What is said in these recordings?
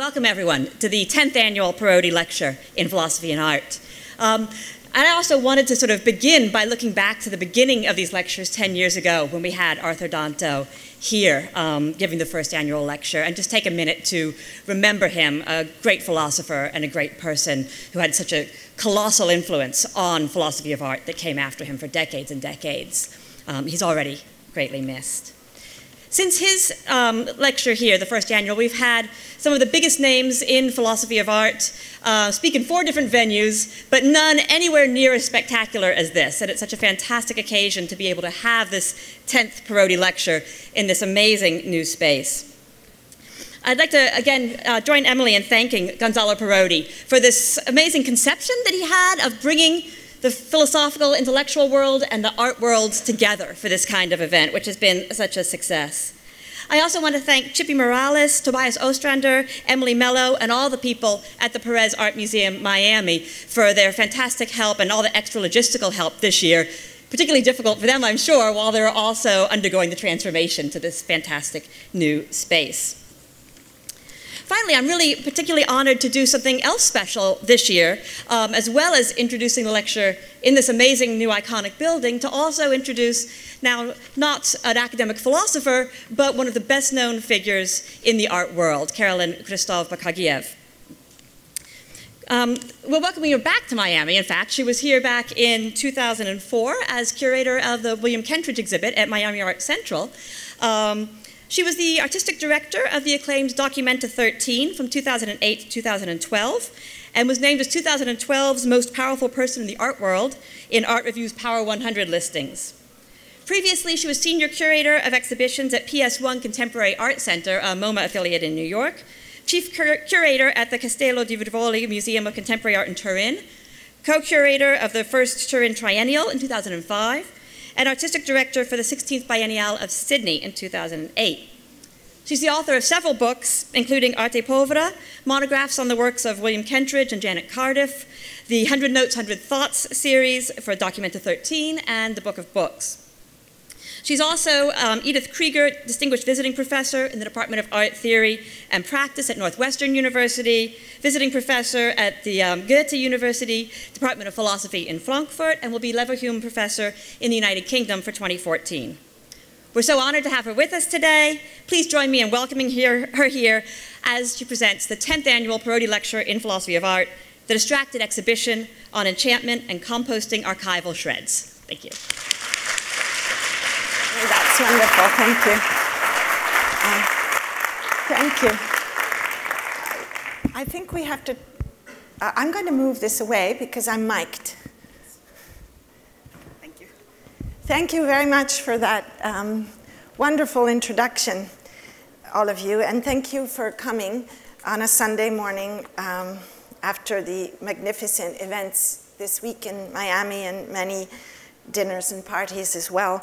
welcome everyone to the 10th annual Parodi Lecture in Philosophy and Art. I also wanted to sort of begin by looking back to the beginning of these lectures 10 years ago when we had Arthur Danto here giving the first annual lecture, and just take a minute to remember him, a great philosopher and a great person who had such a colossal influence on philosophy of art that came after him for decades and decades. He's already greatly missed. Since his lecture here, the first annual, we've had some of the biggest names in philosophy of art speak in 4 different venues, but none anywhere near as spectacular as this. And it's such a fantastic occasion to be able to have this 10th Parodi lecture in this amazing new space. I'd like to, again, join Emily in thanking Gonzalo Parodi for this amazing conception that he had of bringing the philosophical, intellectual world and the art worlds together for this kind of event, which has been such a success. I also want to thank Chippy Morales, Tobias Ostrander, Emily Mello, and all the people at the Pérez Art Museum Miami for their fantastic help and all the extra logistical help this year. Particularly difficult for them, I'm sure, while they're also undergoing the transformation to this fantastic new space. Finally, I'm really particularly honored to do something else special this year, as well as introducing the lecture in this amazing new iconic building, to also introduce now not an academic philosopher, but one of the best known figures in the art world, Carolyn Christov-Bakargiev. We're welcoming her back to Miami. In fact, she was here back in 2004 as curator of the William Kentridge exhibit at Miami Art Central. She was the artistic director of the acclaimed dOCUMENTA 13 from 2008 to 2012, and was named as 2012's most powerful person in the art world in Art Review's Power 100 listings. Previously, she was senior curator of exhibitions at PS1 Contemporary Art Center, a MoMA affiliate in New York, chief curator at the Castello di Rivoli Museum of Contemporary Art in Turin, co-curator of the first Turin Triennial in 2005, and artistic director for the 16th Biennial of Sydney in 2008. She's the author of several books, including Arte Povera, monographs on the works of William Kentridge and Janet Cardiff, the 100 Notes, 100 Thoughts series for dOCUMENTA 13, and the Book of Books. She's also Edith Krieger Distinguished Visiting Professor in the Department of Art Theory and Practice at Northwestern University, Visiting Professor at the Goethe University, Department of Philosophy in Frankfurt, and will be Leverhulme Professor in the United Kingdom for 2014. We're so honored to have her with us today. Please join me in welcoming her here as she presents the 10th Annual Parodi Lecture in Philosophy of Art, the Distracted Exhibition on Enchantment and Composting Archival Shreds. Thank you. That's wonderful, thank you. Thank you. I think we have to, I'm going to move this away because I'm mic'd. Thank you. Thank you very much for that wonderful introduction, all of you, and thank you for coming on a Sunday morning after the magnificent events this week in Miami and many dinners and parties as well.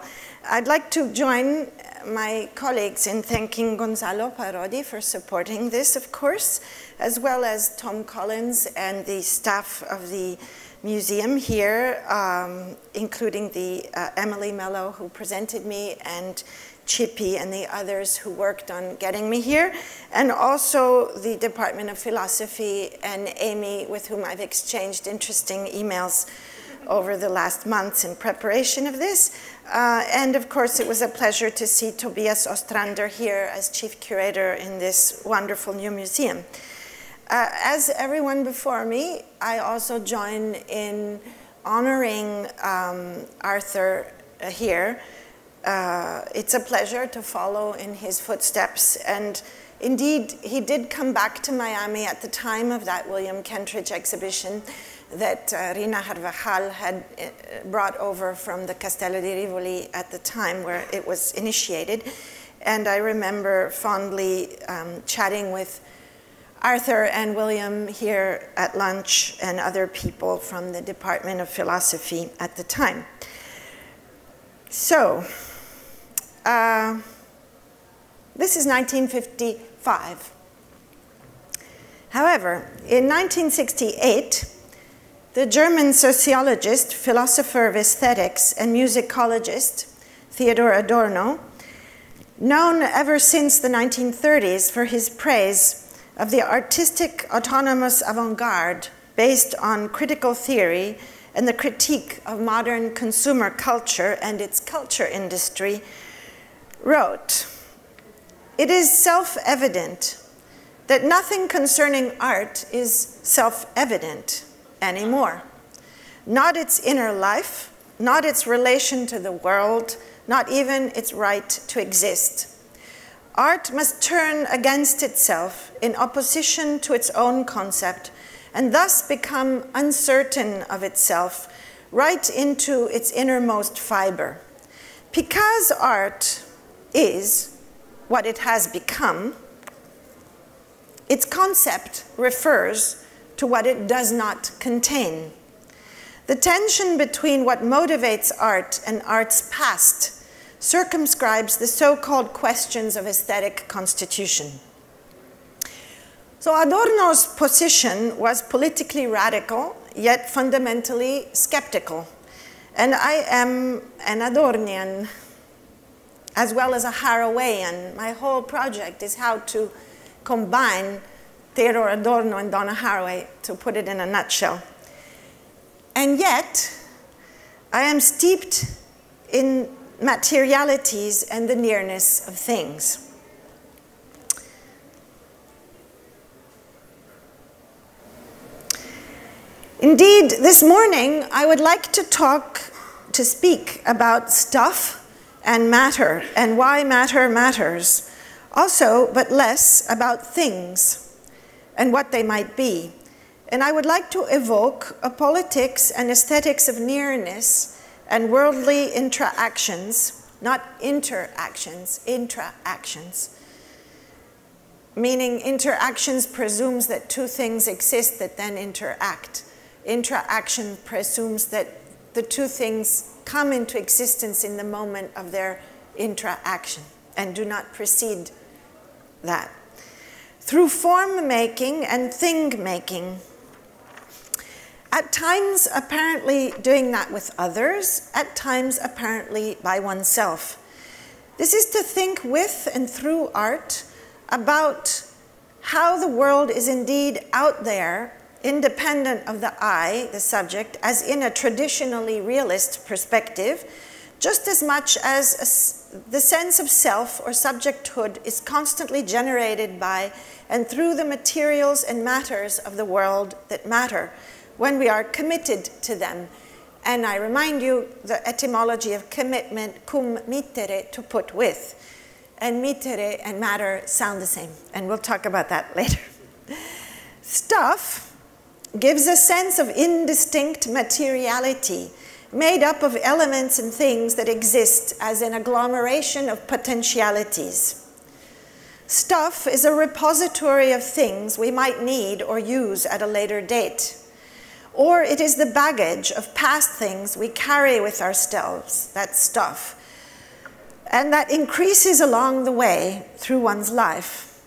I'd like to join my colleagues in thanking Gonzalo Parodi for supporting this, of course, as well as Tom Collins and the staff of the museum here, including the Emily Mello, who presented me, and Chippy and the others who worked on getting me here, and also the Department of Philosophy and Amy, with whom I've exchanged interesting emails over the last months in preparation of this. And of course, it was a pleasure to see Tobias Ostrander here as chief curator in this wonderful new museum. As everyone before me, I also join in honoring Arthur here. It's a pleasure to follow in his footsteps. And indeed, he did come back to Miami at the time of that William Kentridge exhibition that Rina Carvajal had brought over from the Castello di Rivoli at the time where it was initiated. And I remember fondly chatting with Arthur and William here at lunch and other people from the Department of Philosophy at the time. So, this is 1955. However, in 1968, the German sociologist, philosopher of aesthetics, and musicologist Theodor Adorno, known ever since the 1930s for his praise of the artistic autonomous avant-garde based on critical theory and the critique of modern consumer culture and its culture industry, wrote, "It is self-evident that nothing concerning art is self-evident anymore. Not its inner life, not its relation to the world, not even its right to exist. Art must turn against itself in opposition to its own concept and thus become uncertain of itself right into its innermost fiber. Because art is what it has become, its concept refers to what it does not contain. The tension between what motivates art and art's past circumscribes the so-called questions of aesthetic constitution." So Adorno's position was politically radical, yet fundamentally skeptical. And I am an Adornian, as well as a Harawaian. My whole project is how to combine Theodore Adorno and Donna Haraway, to put it in a nutshell. And yet, I am steeped in materialities and the nearness of things. Indeed, this morning, I would like to speak about stuff and matter, and why matter matters. Also, but less, about things and what they might be. And I would like to evoke a politics and aesthetics of nearness and worldly interactions, not interactions, intra-actions. Meaning interactions presumes that two things exist that then interact. Interaction presumes that the two things come into existence in the moment of their interaction and do not precede that. Through form-making and thing-making, at times apparently doing that with others, at times apparently by oneself. This is to think with and through art about how the world is indeed out there, independent of the I, the subject, as in a traditionally realist perspective, just as much as the sense of self or subjecthood is constantly generated by and through the materials and matters of the world that matter when we are committed to them. And I remind you the etymology of commitment, cum mittere, to put with. And mittere and matter sound the same, and we'll talk about that later. Stuff gives a sense of indistinct materiality, made up of elements and things that exist as an agglomeration of potentialities. Stuff is a repository of things we might need or use at a later date. Or it is the baggage of past things we carry with ourselves, that stuff, and that increases along the way through one's life.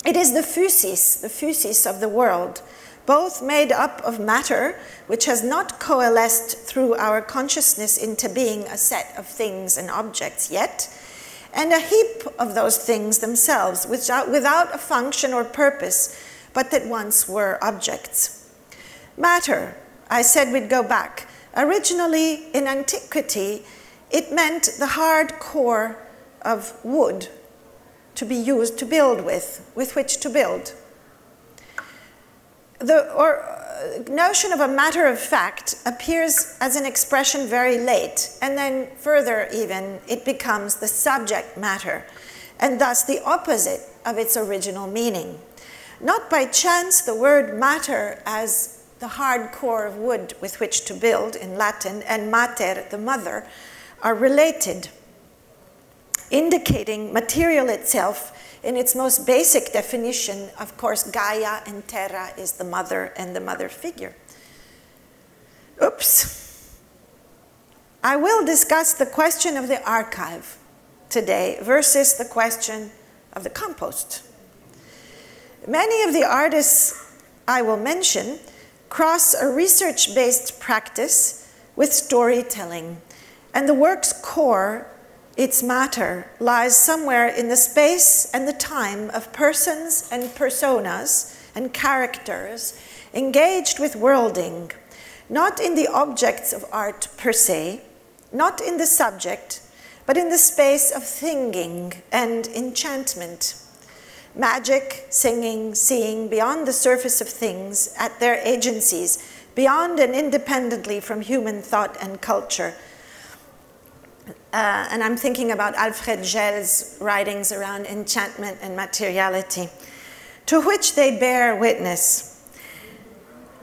It is the physis of the world, both made up of matter, which has not coalesced through our consciousness into being a set of things and objects yet, and a heap of those things themselves, without a function or purpose, but that once were objects. Matter, I said we'd go back. Originally, in antiquity, it meant the hard core of wood to be used to build with which to build. The notion of a matter of fact appears as an expression very late, and then further even, it becomes the subject matter, and thus the opposite of its original meaning. Not by chance, the word matter as the hard core of wood with which to build in Latin, and mater, the mother, are related, indicating material itself in its most basic definition. Of course, Gaia and Terra is the mother and the mother figure. Oops. I will discuss the question of the archive today versus the question of the compost. Many of the artists I will mention cross a research-based practice with storytelling, and the work's core its matter, lies somewhere in the space and the time of persons and personas and characters engaged with worlding, not in the objects of art per se, not in the subject, but in the space of thinking and enchantment. Magic, singing, seeing beyond the surface of things at their agencies, beyond and independently from human thought and culture. And I'm thinking about Alfred Gell's writings around enchantment and materiality, to which they bear witness.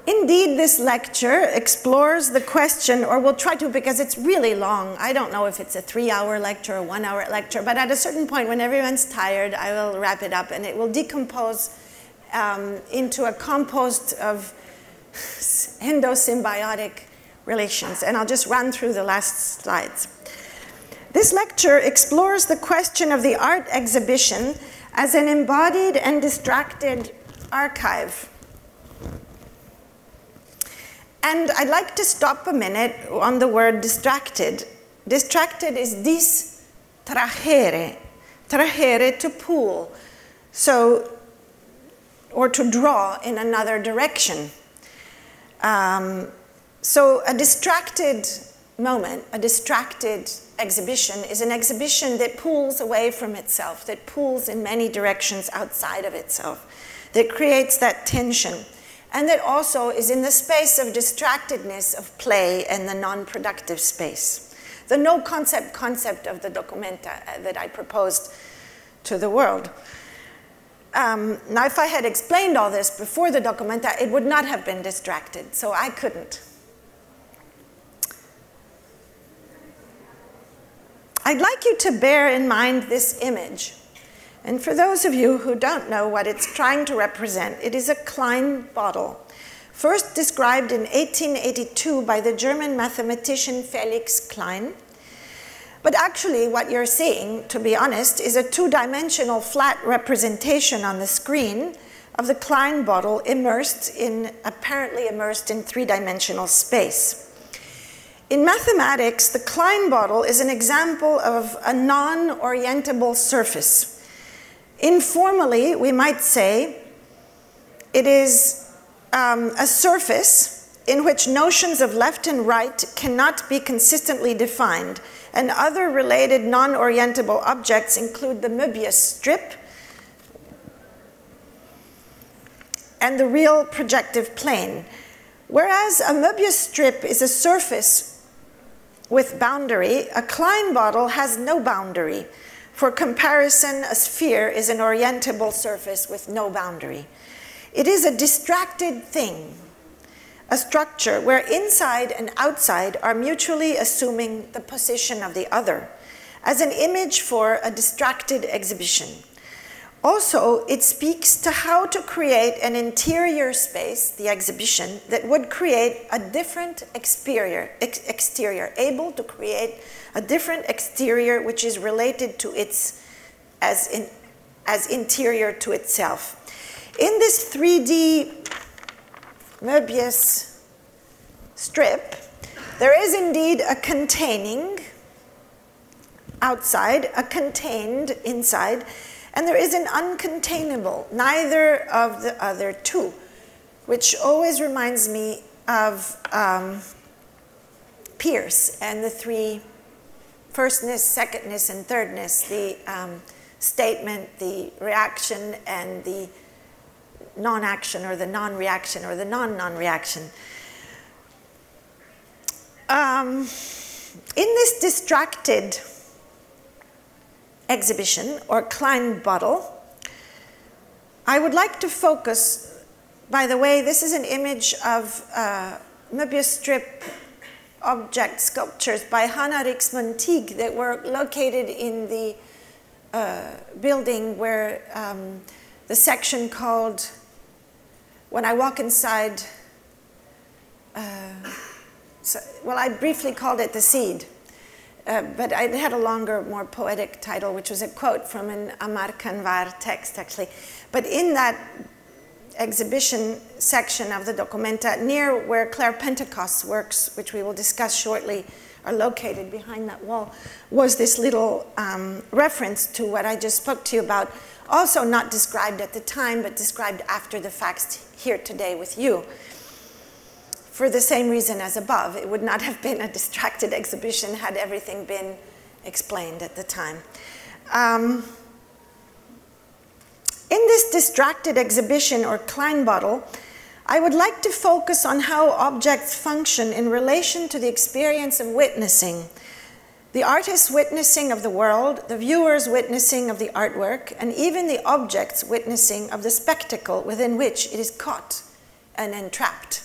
Indeed, this lecture explores the question, or we'll try to, because it's really long. I don't know if it's a 3-hour lecture or a 1-hour lecture, but at a certain point when everyone's tired, I will wrap it up and it will decompose into a compost of endosymbiotic relations. And I'll just run through the last slides. This lecture explores the question of the art exhibition as an embodied and distracted archive. And I'd like to stop a minute on the word distracted. Distracted is dis-trahere. Trahere, to pull, so, or to draw in another direction. So a distracted moment, a distracted exhibition is an exhibition that pulls away from itself, that pulls in many directions outside of itself, that creates that tension, and that also is in the space of distractedness of play and the non-productive space. The no-concept concept of the documenta that I proposed to the world. Now, if I had explained all this before the documenta, it would not have been distracted, so I couldn't. I'd like you to bear in mind this image. And for those of you who don't know what it's trying to represent, it is a Klein bottle, first described in 1882 by the German mathematician Felix Klein. But actually what you're seeing, to be honest, is a two-dimensional flat representation on the screen of the Klein bottle apparently immersed in three-dimensional space. In mathematics, the Klein bottle is an example of a non-orientable surface. Informally, we might say it is a surface in which notions of left and right cannot be consistently defined, and other related non-orientable objects include the Möbius strip and the real projective plane. Whereas a Möbius strip is a surface with boundary, a Klein bottle has no boundary. For comparison, a sphere is an orientable surface with no boundary. It is a distracted thing, a structure where inside and outside are mutually assuming the position of the other, as an image for a distracted exhibition. Also, it speaks to how to create an interior space, the exhibition, that would create a different exterior, able to create a different exterior which is related to its, as interior to itself. In this 3D Möbius strip, there is indeed a containing outside, a contained inside, and there is an uncontainable, neither of the other two, which always reminds me of Peirce and the three firstness, secondness, and thirdness, the statement, the reaction, and the non-action, or the non-reaction, or the non-non-reaction. In this distracted exhibition, or Klein bottle, I would like to focus, by the way, this is an image of Möbius strip object sculptures by Hannah Rix-Montigue that were located in the building where the section called, when I walk inside, well, I briefly called it The Seed. But it had a longer, more poetic title, which was a quote from an Amar Kanvar text, actually. But in that exhibition section of the Documenta, near where Claire Pentecost works, which we will discuss shortly, are located behind that wall, was this little reference to what I just spoke to you about, also not described at the time, but described after the fact here today with you. For the same reason as above, it would not have been a distracted exhibition had everything been explained at the time. In this distracted exhibition, or Kleinbottle, I would like to focus on how objects function in relation to the experience of witnessing. The artist's witnessing of the world, the viewer's witnessing of the artwork, and even the object's witnessing of the spectacle within which it is caught and entrapped,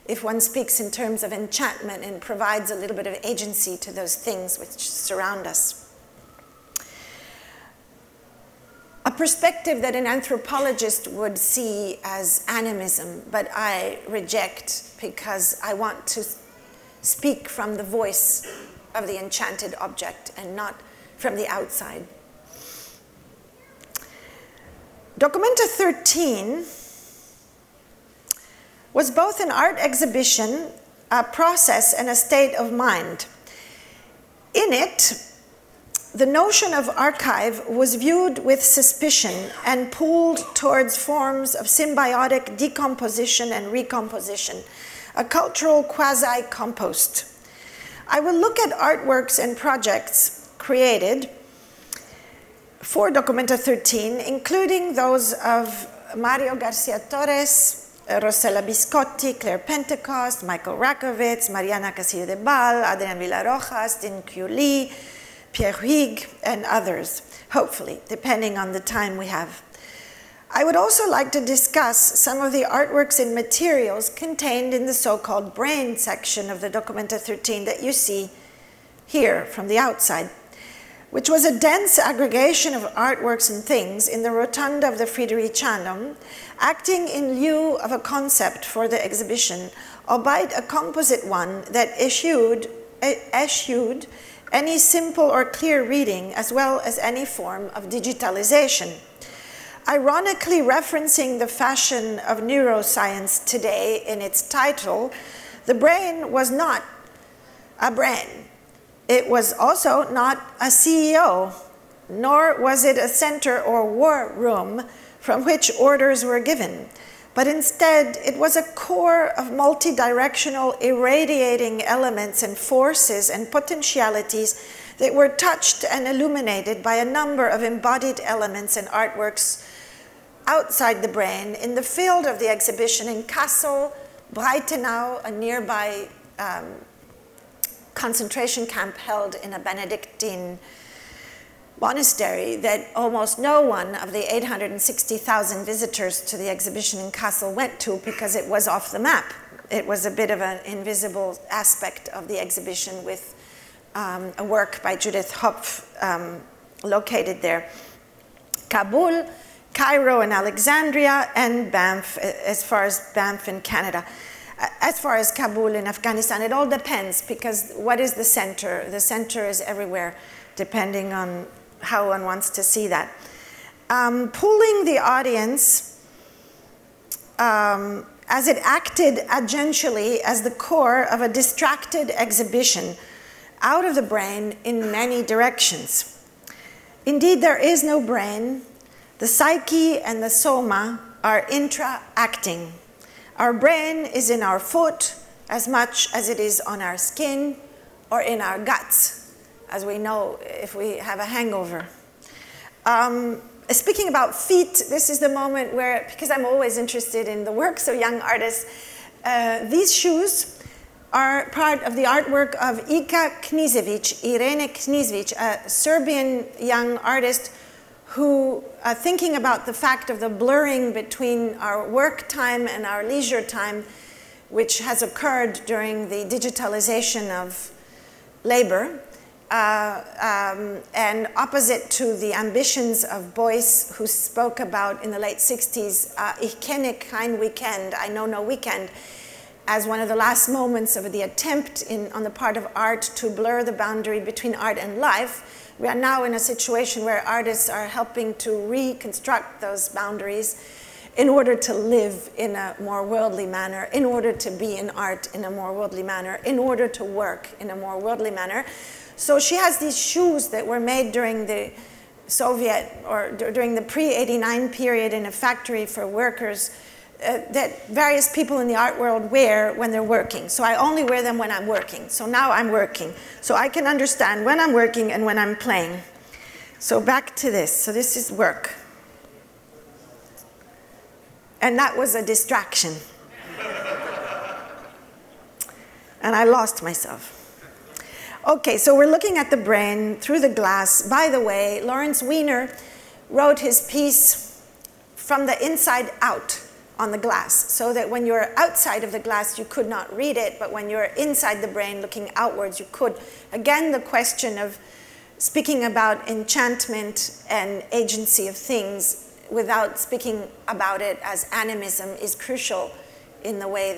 if one speaks in terms of enchantment and provides a little bit of agency to those things which surround us. A perspective that an anthropologist would see as animism, but I reject because I want to speak from the voice of the enchanted object and not from the outside. Documenta 13 was both an art exhibition, a process, and a state of mind. In it, the notion of archive was viewed with suspicion and pulled towards forms of symbiotic decomposition and recomposition, a cultural quasi-compost. I will look at artworks and projects created for Documenta 13, including those of Mario Garcia Torres, Rossella Biscotti, Pentecost, Michael Rakowitz, Mariana Casillo de Bal, Adrian Villar-Rojas, Dihn, Pierre Huyghe, and others, hopefully, depending on the time we have. I would also like to discuss some of the artworks and materials contained in the so-called brain section of the Documenta 13 that you see here from the outside, which was a dense aggregation of artworks and things in the rotunda of the Friedrichianum, acting in lieu of a concept for the exhibition, albeit a composite one that eschewed any simple or clear reading, as well as any form of digitalization. Ironically referencing the fashion of neuroscience today in its title, the brain was not a brain. It was also not a CEO, nor was it a center or war room from which orders were given, but instead it was a core of multi-directional irradiating elements and forces and potentialities that were touched and illuminated by a number of embodied elements and artworks outside the brain in the field of the exhibition in Kassel, Breitenau, a nearby concentration camp held in a Benedictine monastery that almost no one of the 860,000 visitors to the exhibition in Kassel went to because it was off the map. It was a bit of an invisible aspect of the exhibition with a work by Judith Hopf located there. Kabul, Cairo and Alexandria, and Banff, as far as Banff in Canada. As far as Kabul in Afghanistan, it all depends, because what is the center? The center is everywhere, depending on how one wants to see that. Pulling the audience as it acted agentially as the core of a distracted exhibition out of the brain in many directions. Indeed, there is no brain. The psyche and the soma are intra-acting. Our brain is in our foot as much as it is on our skin or in our guts, as we know if we have a hangover. Speaking about feet, this is the moment where, because I'm always interested in the works of young artists, these shoes are part of the artwork of Irene Knizevic, a Serbian young artist who, thinking about the fact of the blurring between our work time and our leisure time, which has occurred during the digitalization of labor, and opposite to the ambitions of Beuys, who spoke about in the late 60s, Ich kenne kein Weekend, I know no weekend, as one of the last moments of the attempt on the part of art to blur the boundary between art and life. We are now in a situation where artists are helping to reconstruct those boundaries. in order to live in a more worldly manner, in order to be in art in a more worldly manner, in order to work in a more worldly manner. So she has these shoes that were made during the Soviet or during the pre-89 period in a factory for workers that various people in the art world wear when they're working. So I only wear them when I'm working. So now I'm working. So I can understand when I'm working and when I'm playing. So back to this. So this is work. And that was a distraction. And I lost myself. Okay, so we're looking at the brain through the glass. By the way, Lawrence Weiner wrote his piece from the inside out on the glass, so that when you're outside of the glass, you could not read it, but when you're inside the brain looking outwards, you could. Again, the question of speaking about enchantment and agency of things without speaking about it as animism is crucial in the way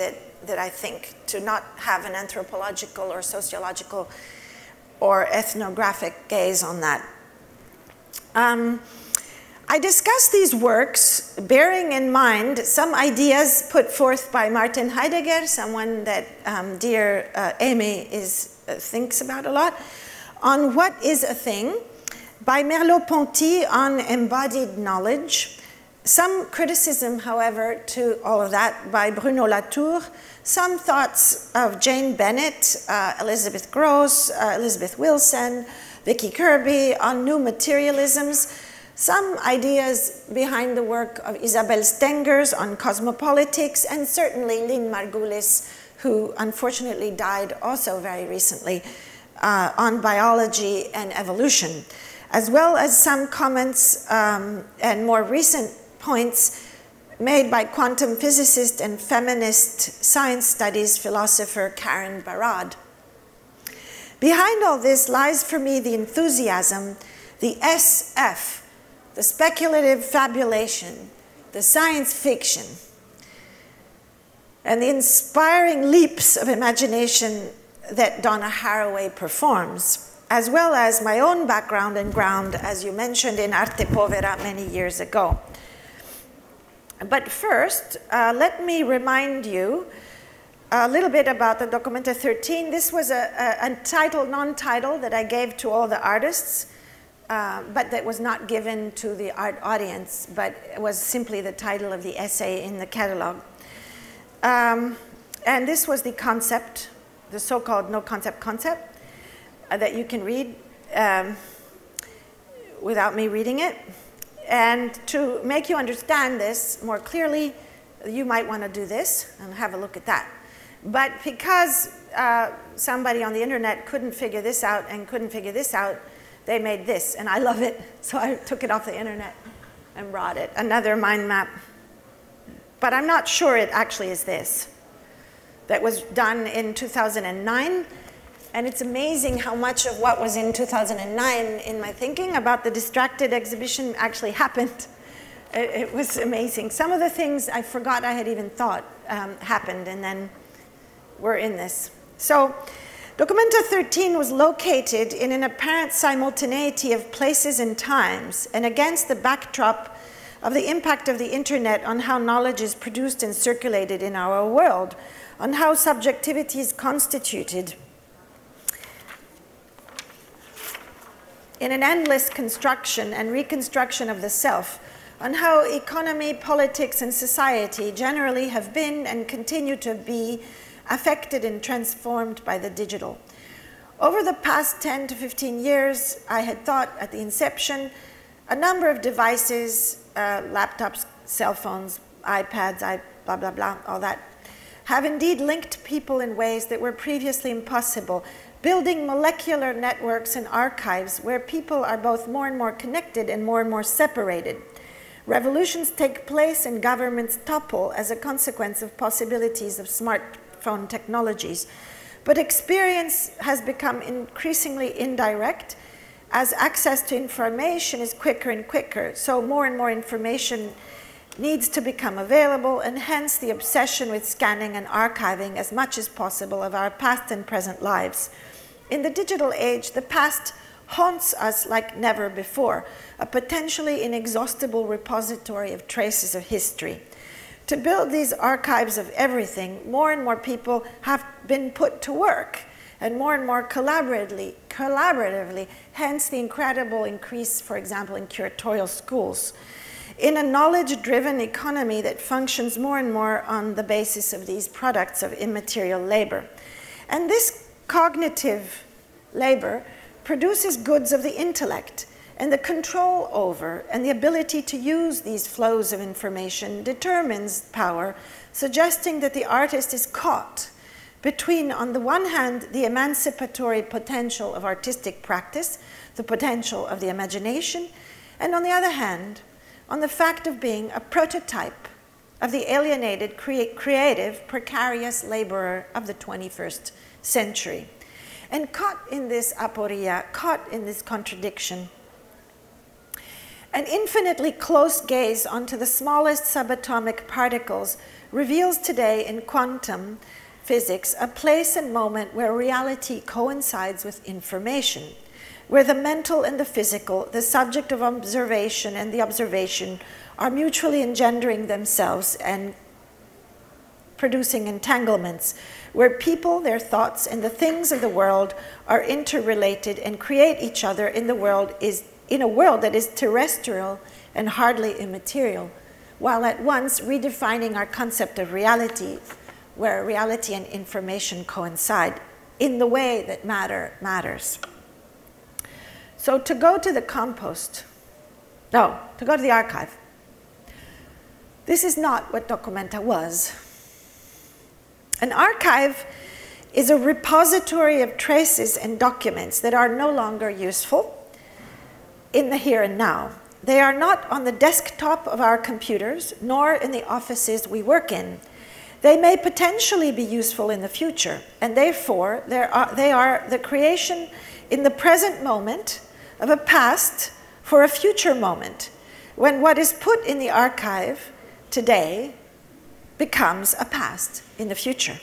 that I think, to not have an anthropological or sociological or ethnographic gaze on that. I discuss these works bearing in mind some ideas put forth by Martin Heidegger, someone that dear Amy thinks about a lot, on what is a thing, by Merleau-Ponty on embodied knowledge, some criticism, however, to all of that by Bruno Latour, some thoughts of Jane Bennett, Elizabeth Gross, Elizabeth Wilson, Vicky Kirby on new materialisms, some ideas behind the work of Isabel Stengers on cosmopolitics, and certainly Lynn Margulis, who unfortunately died also very recently, on biology and evolution, as well as some comments and more recent points made by quantum physicist and feminist science studies philosopher Karen Barad. Behind all this lies for me the enthusiasm, the SF, the speculative fabulation, the science fiction, and the inspiring leaps of imagination that Donna Haraway performs, as well as my own background and ground, as you mentioned, in Arte Povera many years ago. But first, let me remind you a little bit about the Documenta 13. This was a title, non-title that I gave to all the artists, but that was not given to the art audience, but it was simply the title of the essay in the catalog. And this was the concept, the so-called no-concept concept, that you can read without me reading it. And to make you understand this more clearly, you might want to do this and have a look at that. But because somebody on the internet couldn't figure this out and couldn't figure this out, they made this, and I love it, so I took it off the internet and brought it, another mind map. But I'm not sure it actually is this. That was done in 2009, and it's amazing how much of what was in 2009 in my thinking about the dis-tracted exhibition actually happened. It was amazing. Some of the things I forgot I had even thought happened, and then we're in this. So, Documenta 13 was located in an apparent simultaneity of places and times, and against the backdrop of the impact of the internet on how knowledge is produced and circulated in our world, on how subjectivity is constituted in an endless construction and reconstruction of the self, on how economy, politics, and society generally have been and continue to be affected and transformed by the digital. Over the past 10 to 15 years, I had thought at the inception, a number of devices, laptops, cell phones, iPads, blah, blah, blah, all that, have indeed linked people in ways that were previously impossible, building molecular networks and archives where people are both more and more connected and more separated. Revolutions take place and governments topple as a consequence of possibilities of smartphone technologies. But experience has become increasingly indirect as access to information is quicker and quicker. So more and more information needs to become available, and hence the obsession with scanning and archiving as much as possible of our past and present lives. In the digital age, the past haunts us like never before, a potentially inexhaustible repository of traces of history. To build these archives of everything, more and more people have been put to work, and more collaboratively, hence the incredible increase, for example, in curatorial schools, in a knowledge-driven economy that functions more and more on the basis of these products of immaterial labor. And this cognitive labor produces goods of the intellect, and the control over and the ability to use these flows of information determines power, suggesting that the artist is caught between, on the one hand, the emancipatory potential of artistic practice, the potential of the imagination, and on the other hand, on the fact of being a prototype of the alienated, creative, precarious laborer of the 21st century. And caught in this aporia, caught in this contradiction, an infinitely close gaze onto the smallest subatomic particles reveals today in quantum physics a place and moment where reality coincides with information, where the mental and the physical, the subject of observation and the observation are mutually engendering themselves and producing entanglements, where people, their thoughts, and the things of the world are interrelated and create each other in a world that is terrestrial and hardly immaterial, while at once redefining our concept of reality, where reality and information coincide in the way that matter matters. So to go to the archive, this is not what dOCUMENTA was. An archive is a repository of traces and documents that are no longer useful in the here and now. They are not on the desktop of our computers, nor in the offices we work in. They may potentially be useful in the future, and therefore they are the creation in the present moment of a past for a future moment, when what is put in the archive today becomes a past in the future.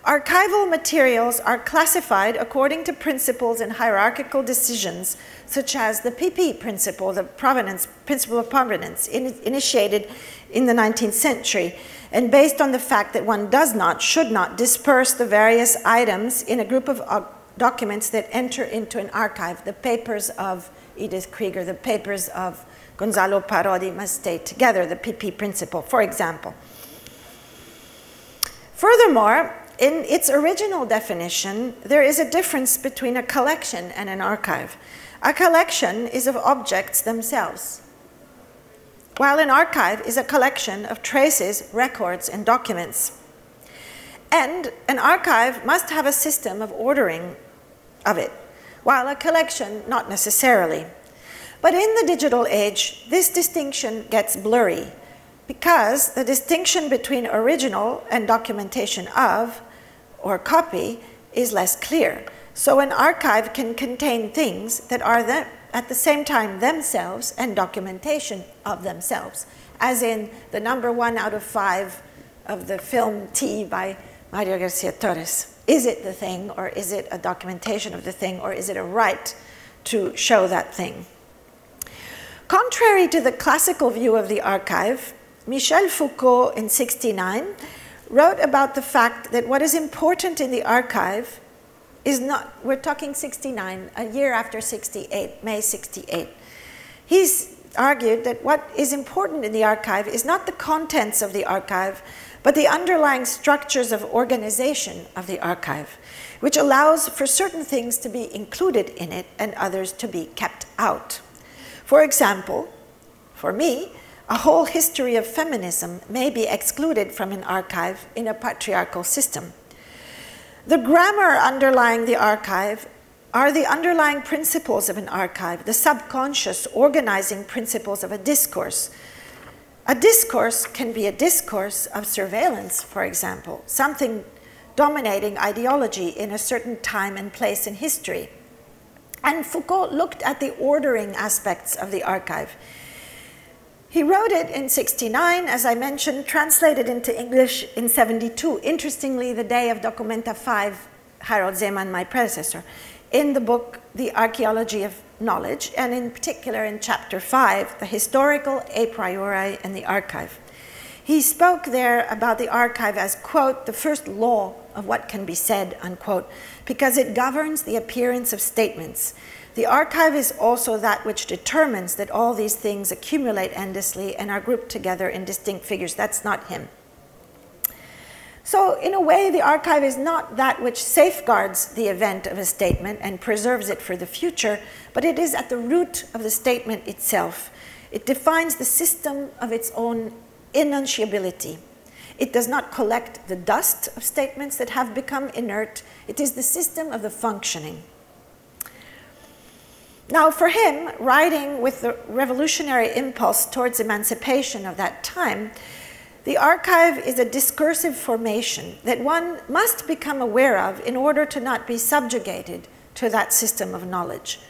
Archival materials are classified according to principles and hierarchical decisions, such as the PP principle, the principle of provenance, initiated in the 19th century, and based on the fact that one should not disperse the various items in a group of documents that enter into an archive. The papers of Edith Krieger, the papers of Gonzalo Parodi must stay together, the PP principle, for example. Furthermore, in its original definition, there is a difference between a collection and an archive. A collection is of objects themselves, while an archive is a collection of traces, records, and documents. And an archive must have a system of ordering of it, while a collection not necessarily. But in the digital age, this distinction gets blurry, because the distinction between original and documentation of, or copy, is less clear. So an archive can contain things that are at the same time themselves and documentation of themselves, as in the number 1 out of 5 of the film T by Mario Garcia Torres. Is it the thing, or is it a documentation of the thing, or is it a right to show that thing? Contrary to the classical view of the archive, Michel Foucault in '69 wrote about the fact that what is important in the archive is not, we're talking 69, a year after 68, May 68. He's argued that what is important in the archive is not the contents of the archive, but the underlying structures of organization of the archive, which allows for certain things to be included in it and others to be kept out. For example, for me, a whole history of feminism may be excluded from an archive in a patriarchal system. The grammar underlying the archive are the underlying principles of an archive, the subconscious organizing principles of a discourse. A discourse can be a discourse of surveillance, for example, something dominating ideology in a certain time and place in history. And Foucault looked at the ordering aspects of the archive. He wrote it in '69, as I mentioned, translated into English in '72. Interestingly, the day of dOCUMENTA 5, Harold Zeman, my predecessor, in the book, The Archaeology of Knowledge, and in particular in chapter 5, The Historical A Priori and the Archive. He spoke there about the archive as, quote, the first law of what can be said, unquote, because it governs the appearance of statements. The archive is also that which determines that all these things accumulate endlessly and are grouped together in distinct figures. That's not him. So in a way, the archive is not that which safeguards the event of a statement and preserves it for the future, but it is at the root of the statement itself. It defines the system of its own enunciability. It does not collect the dust of statements that have become inert. It is the system of the functioning. Now, for him, writing with the revolutionary impulse towards emancipation of that time, the archive is a discursive formation that one must become aware of in order to not be subjugated to that system of knowledge.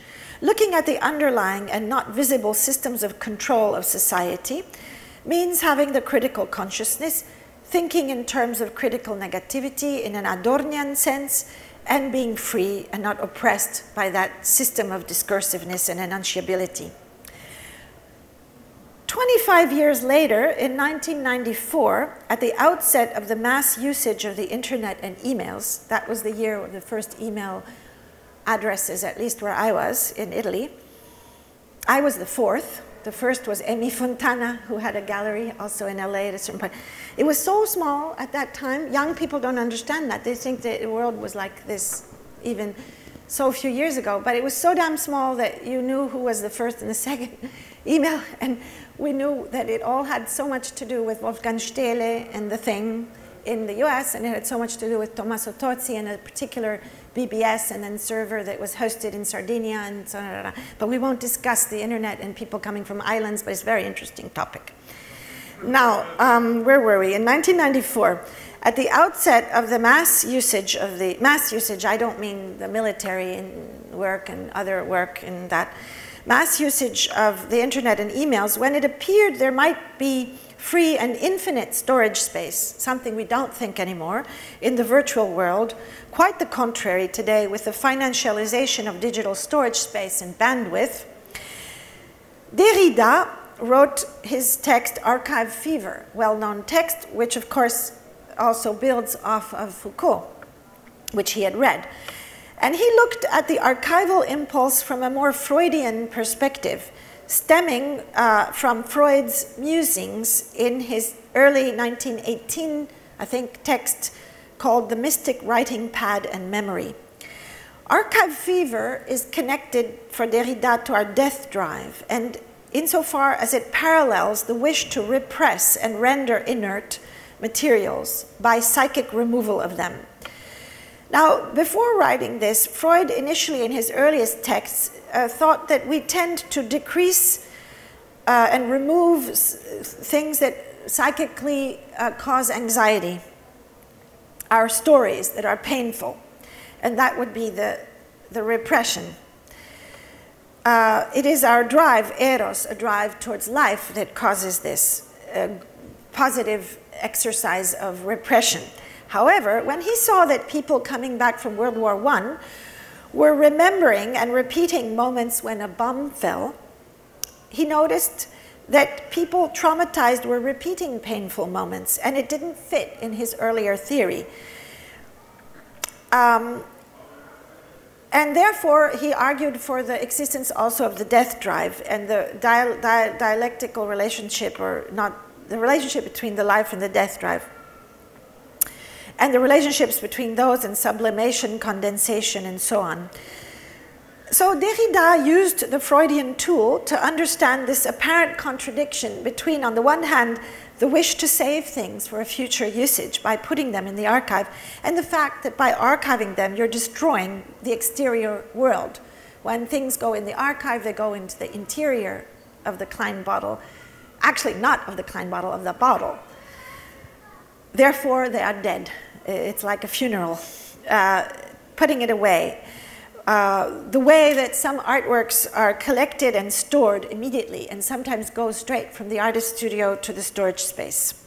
Looking at the underlying and not visible systems of control of society means having the critical consciousness, thinking in terms of critical negativity in an Adornian sense, and being free and not oppressed by that system of discursiveness and enunciability. 25 years later, in 1994, at the outset of the mass usage of the internet and emails, that was the year of the first email addresses, at least where I was, in Italy. I was the fourth. The first was Amy Fontana, who had a gallery also in LA at a certain point. It was so small at that time. Young people don't understand that. They think that the world was like this even so few years ago. But it was so damn small that you knew who was the first and the second email. And we knew that it all had so much to do with Wolfgang Stehle and The Thing in the US, and it had so much to do with Tommaso Tozzi and a particular BBS and then server that was hosted in Sardinia and so on. But we won't discuss the internet and people coming from islands, but it's a very interesting topic. Now, where were we? In 1994, at the outset of the mass usage, I don't mean the military work and other work in that, mass usage of the internet and emails, when it appeared there might be free and infinite storage space, something we don't think anymore, in the virtual world. Quite the contrary today with the financialization of digital storage space and bandwidth. Derrida wrote his text Archive Fever, well-known text, which of course also builds off of Foucault, which he had read. And he looked at the archival impulse from a more Freudian perspective, stemming from Freud's musings in his early 1918, I think, text called The Mystic Writing Pad and Memory. Archive fever is connected for Derrida to our death drive, and insofar as it parallels the wish to repress and render inert materials by psychic removal of them. Now, before writing this, Freud initially in his earliest texts thought that we tend to decrease and remove things that psychically cause anxiety, our stories that are painful, and that would be the repression. It is our drive, eros, a drive towards life, that causes this positive exercise of repression. However, when he saw that people coming back from World War I were remembering and repeating moments when a bomb fell, he noticed that people traumatized were repeating painful moments, and it didn't fit in his earlier theory. And therefore, he argued for the existence also of the death drive and the dialectical relationship, or not, the relationship between the life and the death drive, and the relationships between those and sublimation, condensation, and so on. So Derrida used the Freudian tool to understand this apparent contradiction between, on the one hand, the wish to save things for a future usage by putting them in the archive, and the fact that by archiving them, you're destroying the exterior world. When things go in the archive, they go into the interior of the Klein bottle. Actually, not of the Klein bottle, of the bottle. Therefore, they are dead. It's like a funeral, putting it away. The way that some artworks are collected and stored immediately and sometimes go straight from the artist studio to the storage space.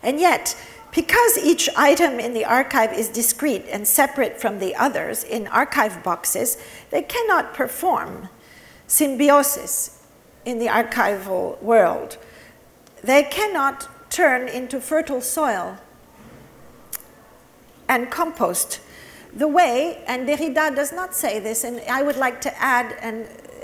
And yet, Because each item in the archive is discrete and separate from the others in archive boxes, they cannot perform symbiosis in the archival world. They cannot turn into fertile soil and compost the way, and Derrida does not say this, and I would like to add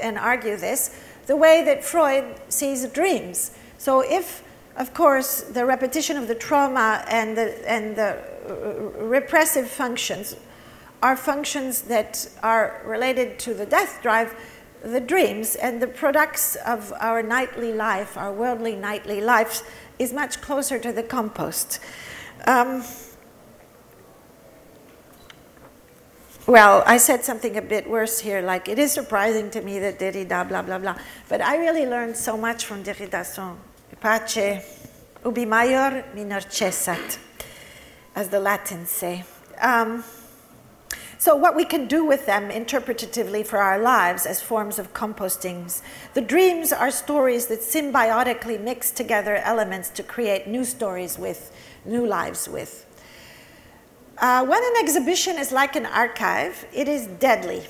and argue this, the way that Freud sees dreams. So if, of course, the repetition of the trauma and the repressive functions are functions that are related to the death drive, the dreams and the products of our nightly life, our worldly nightly life, is much closer to the compost. Well, I said something a bit worse here, like it is surprising to me that Derrida, blah, blah, blah. But I really learned so much from Derrida, so pace ubi maior minor cessat, as the Latins say. So what we can do with them interpretatively for our lives as forms of compostings. The dreams are stories that symbiotically mix together elements to create new stories with, new lives with. When an exhibition is like an archive, it is deadly.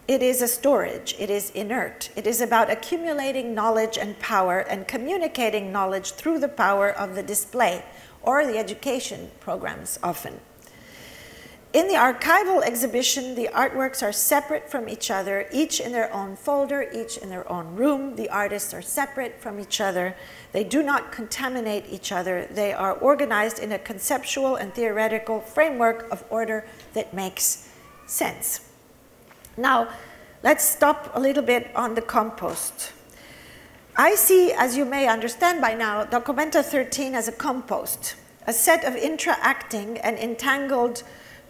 It is a storage. It is inert. It is about accumulating knowledge and power and communicating knowledge through the power of the display or the education programs often. In the archival exhibition, the artworks are separate from each other, each in their own folder, each in their own room. The artists are separate from each other. They do not contaminate each other. They are organized in a conceptual and theoretical framework of order that makes sense. Now, let's stop a little bit on the compost. I see, as you may understand by now, Documenta 13 as a compost, a set of interacting and entangled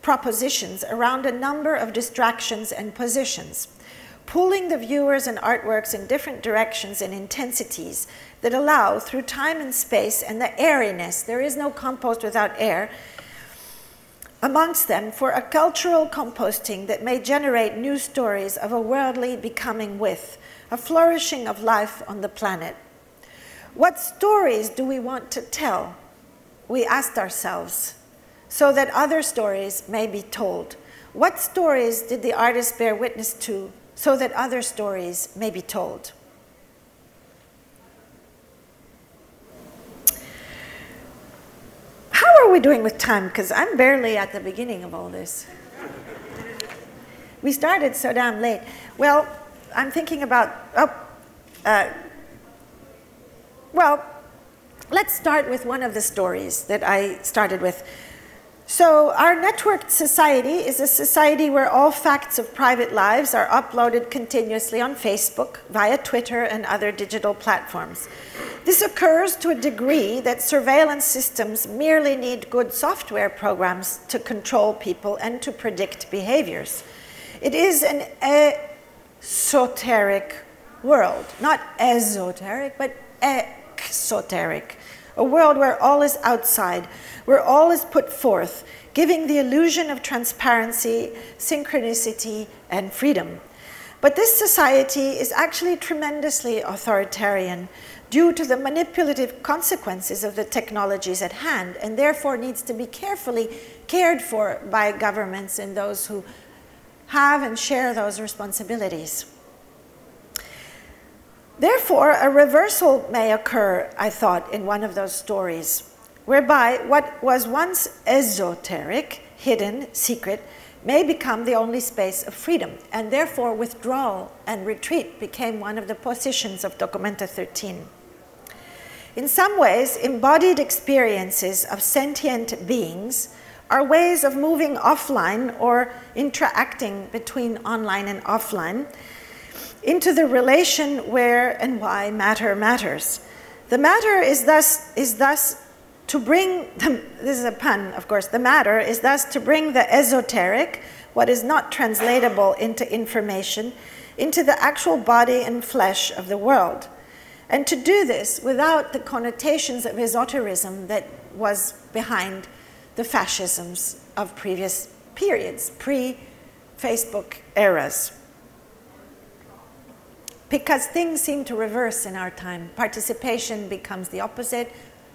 propositions around a number of distractions and positions, pulling the viewers and artworks in different directions and intensities that allow, through time and space and the airiness, there is no compost without air, amongst them for a cultural composting that may generate new stories of a worldly becoming with, a flourishing of life on the planet. What stories do we want to tell? We asked ourselves, so that other stories may be told. What stories did the artist bear witness to so that other stories may be told? How are we doing with time? Because I'm barely at the beginning of all this. We started so damn late. Well, I'm thinking about, well, let's start with one of the stories that I started with. So our networked society is a society where all facts of private lives are uploaded continuously on Facebook, via Twitter and other digital platforms. This occurs to a degree that surveillance systems merely need good software programs to control people and to predict behaviors. It is an exoteric world, not esoteric, but exoteric. A world where all is outside, where all is put forth, giving the illusion of transparency, synchronicity, and freedom. But this society is actually tremendously authoritarian due to the manipulative consequences of the technologies at hand, and therefore needs to be carefully cared for by governments and those who have and share those responsibilities. Therefore, a reversal may occur, I thought, in one of those stories, whereby what was once esoteric, hidden, secret, may become the only space of freedom, and therefore withdrawal and retreat became one of the positions of Documenta 13. In some ways, embodied experiences of sentient beings are ways of moving offline or interacting between online and offline, into the relation where and why matter matters. The matter is thus to bring, this is a pun, of course, the matter is thus to bring the esoteric, what is not translatable into information, into the actual body and flesh of the world. And to do this without the connotations of esotericism that was behind the fascisms of previous periods, pre-Facebook eras. Because things seem to reverse in our time. Participation becomes the opposite.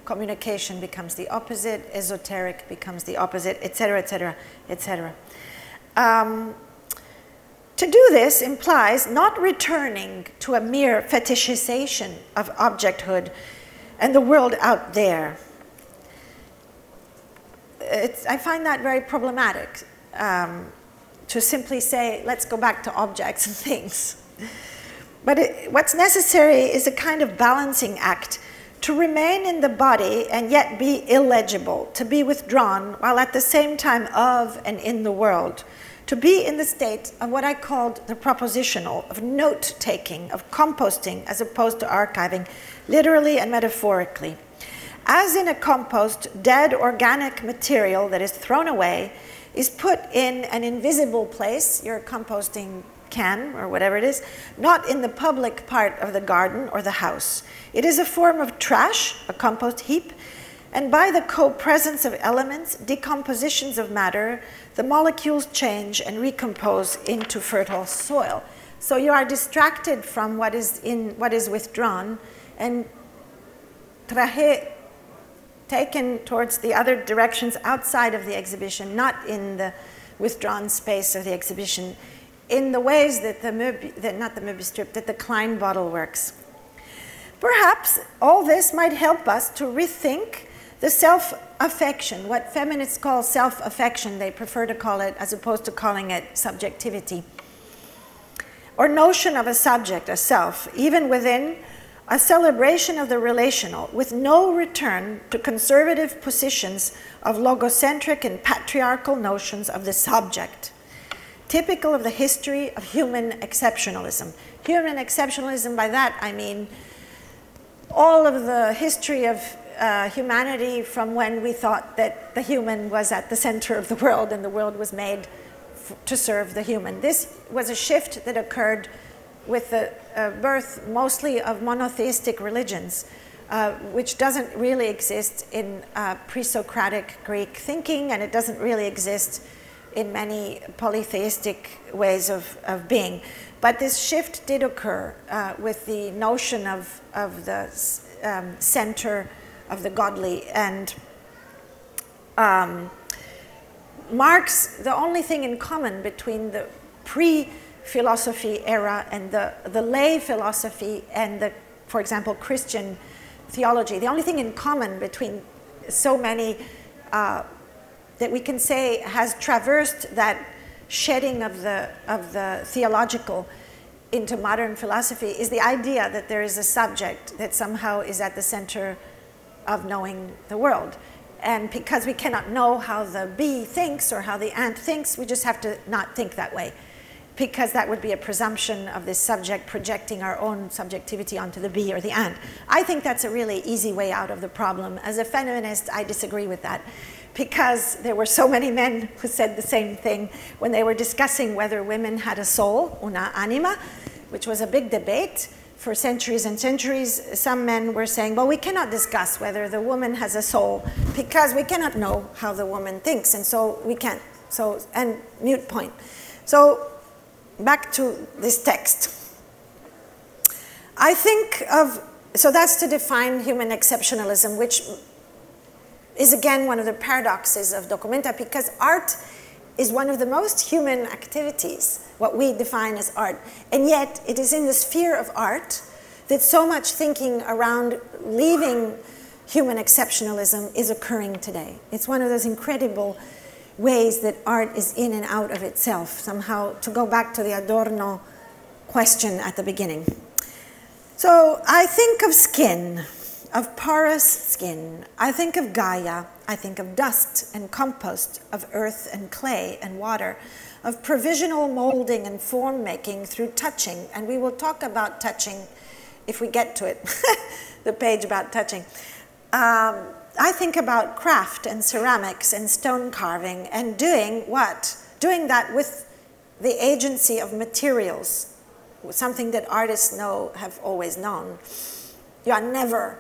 communication becomes the opposite, esoteric becomes the opposite, etc., etc., etc. To do this implies not returning to a mere fetishization of objecthood and the world out there. I find that very problematic, to simply say, let's go back to objects and things. But what's necessary is a kind of balancing act to remain in the body and yet be illegible, to be withdrawn while at the same time of and in the world, to be in the state of what I called the propositional, of note-taking, of composting, as opposed to archiving, literally and metaphorically. As in a compost, dead organic material that is thrown away is put in an invisible place, your composting can or whatever it is, not in the public part of the garden or the house. It is a form of trash, a compost heap, and by the co-presence of elements, decompositions of matter, the molecules change and recompose into fertile soil. So you are distracted from what is withdrawn and trahere, taken towards the other directions outside of the exhibition, not in the withdrawn space of the exhibition, in the ways that that the Klein bottle works. Perhaps all this might help us to rethink the self-affection, what feminists call self-affection. They prefer to call it, as opposed to calling it subjectivity, or notion of a subject, a self, even within a celebration of the relational, with no return to conservative positions of logocentric and patriarchal notions of the subject, typical of the history of human exceptionalism. Human exceptionalism, by that I mean all of the history of humanity from when we thought that the human was at the center of the world and the world was made to serve the human. This was a shift that occurred with the birth mostly of monotheistic religions, which doesn't really exist in pre-Socratic Greek thinking, and it doesn't really exist in many polytheistic ways of being. But this shift did occur with the notion of the center of the godly. And Marx, the only thing in common between the pre-philosophy era and the lay philosophy and the, for example, Christian theology, the only thing in common between so many that we can say has traversed that shedding of the theological into modern philosophy is the idea that there is a subject that somehow is at the center of knowing the world. And because we cannot know how the bee thinks or how the ant thinks, we just have to not think that way, because that would be a presumption of this subject projecting our own subjectivity onto the bee or the ant. I think that's a really easy way out of the problem. As a feminist, I disagree with that, because there were so many men who said the same thing when they were discussing whether women had a soul, una anima, which was a big debate for centuries and centuries. Some men were saying, well, we cannot discuss whether the woman has a soul because we cannot know how the woman thinks, and so we can't. So, and mute point. So back to this text. I think of, so that's to define human exceptionalism, which is again one of the paradoxes of dOCUMENTA, because art is one of the most human activities, what we define as art. And yet it is in the sphere of art that so much thinking around leaving human exceptionalism is occurring today. It's one of those incredible ways that art is in and out of itself, somehow, to go back to the Adorno question at the beginning. So I think of skin, of porous skin. I think of Gaia. I think of dust and compost, of earth and clay and water, of provisional molding and form making through touching. And we will talk about touching if we get to it, the page about touching. I think about craft and ceramics and stone carving and doing what? Doing that with the agency of materials, something that artists have always known. You are never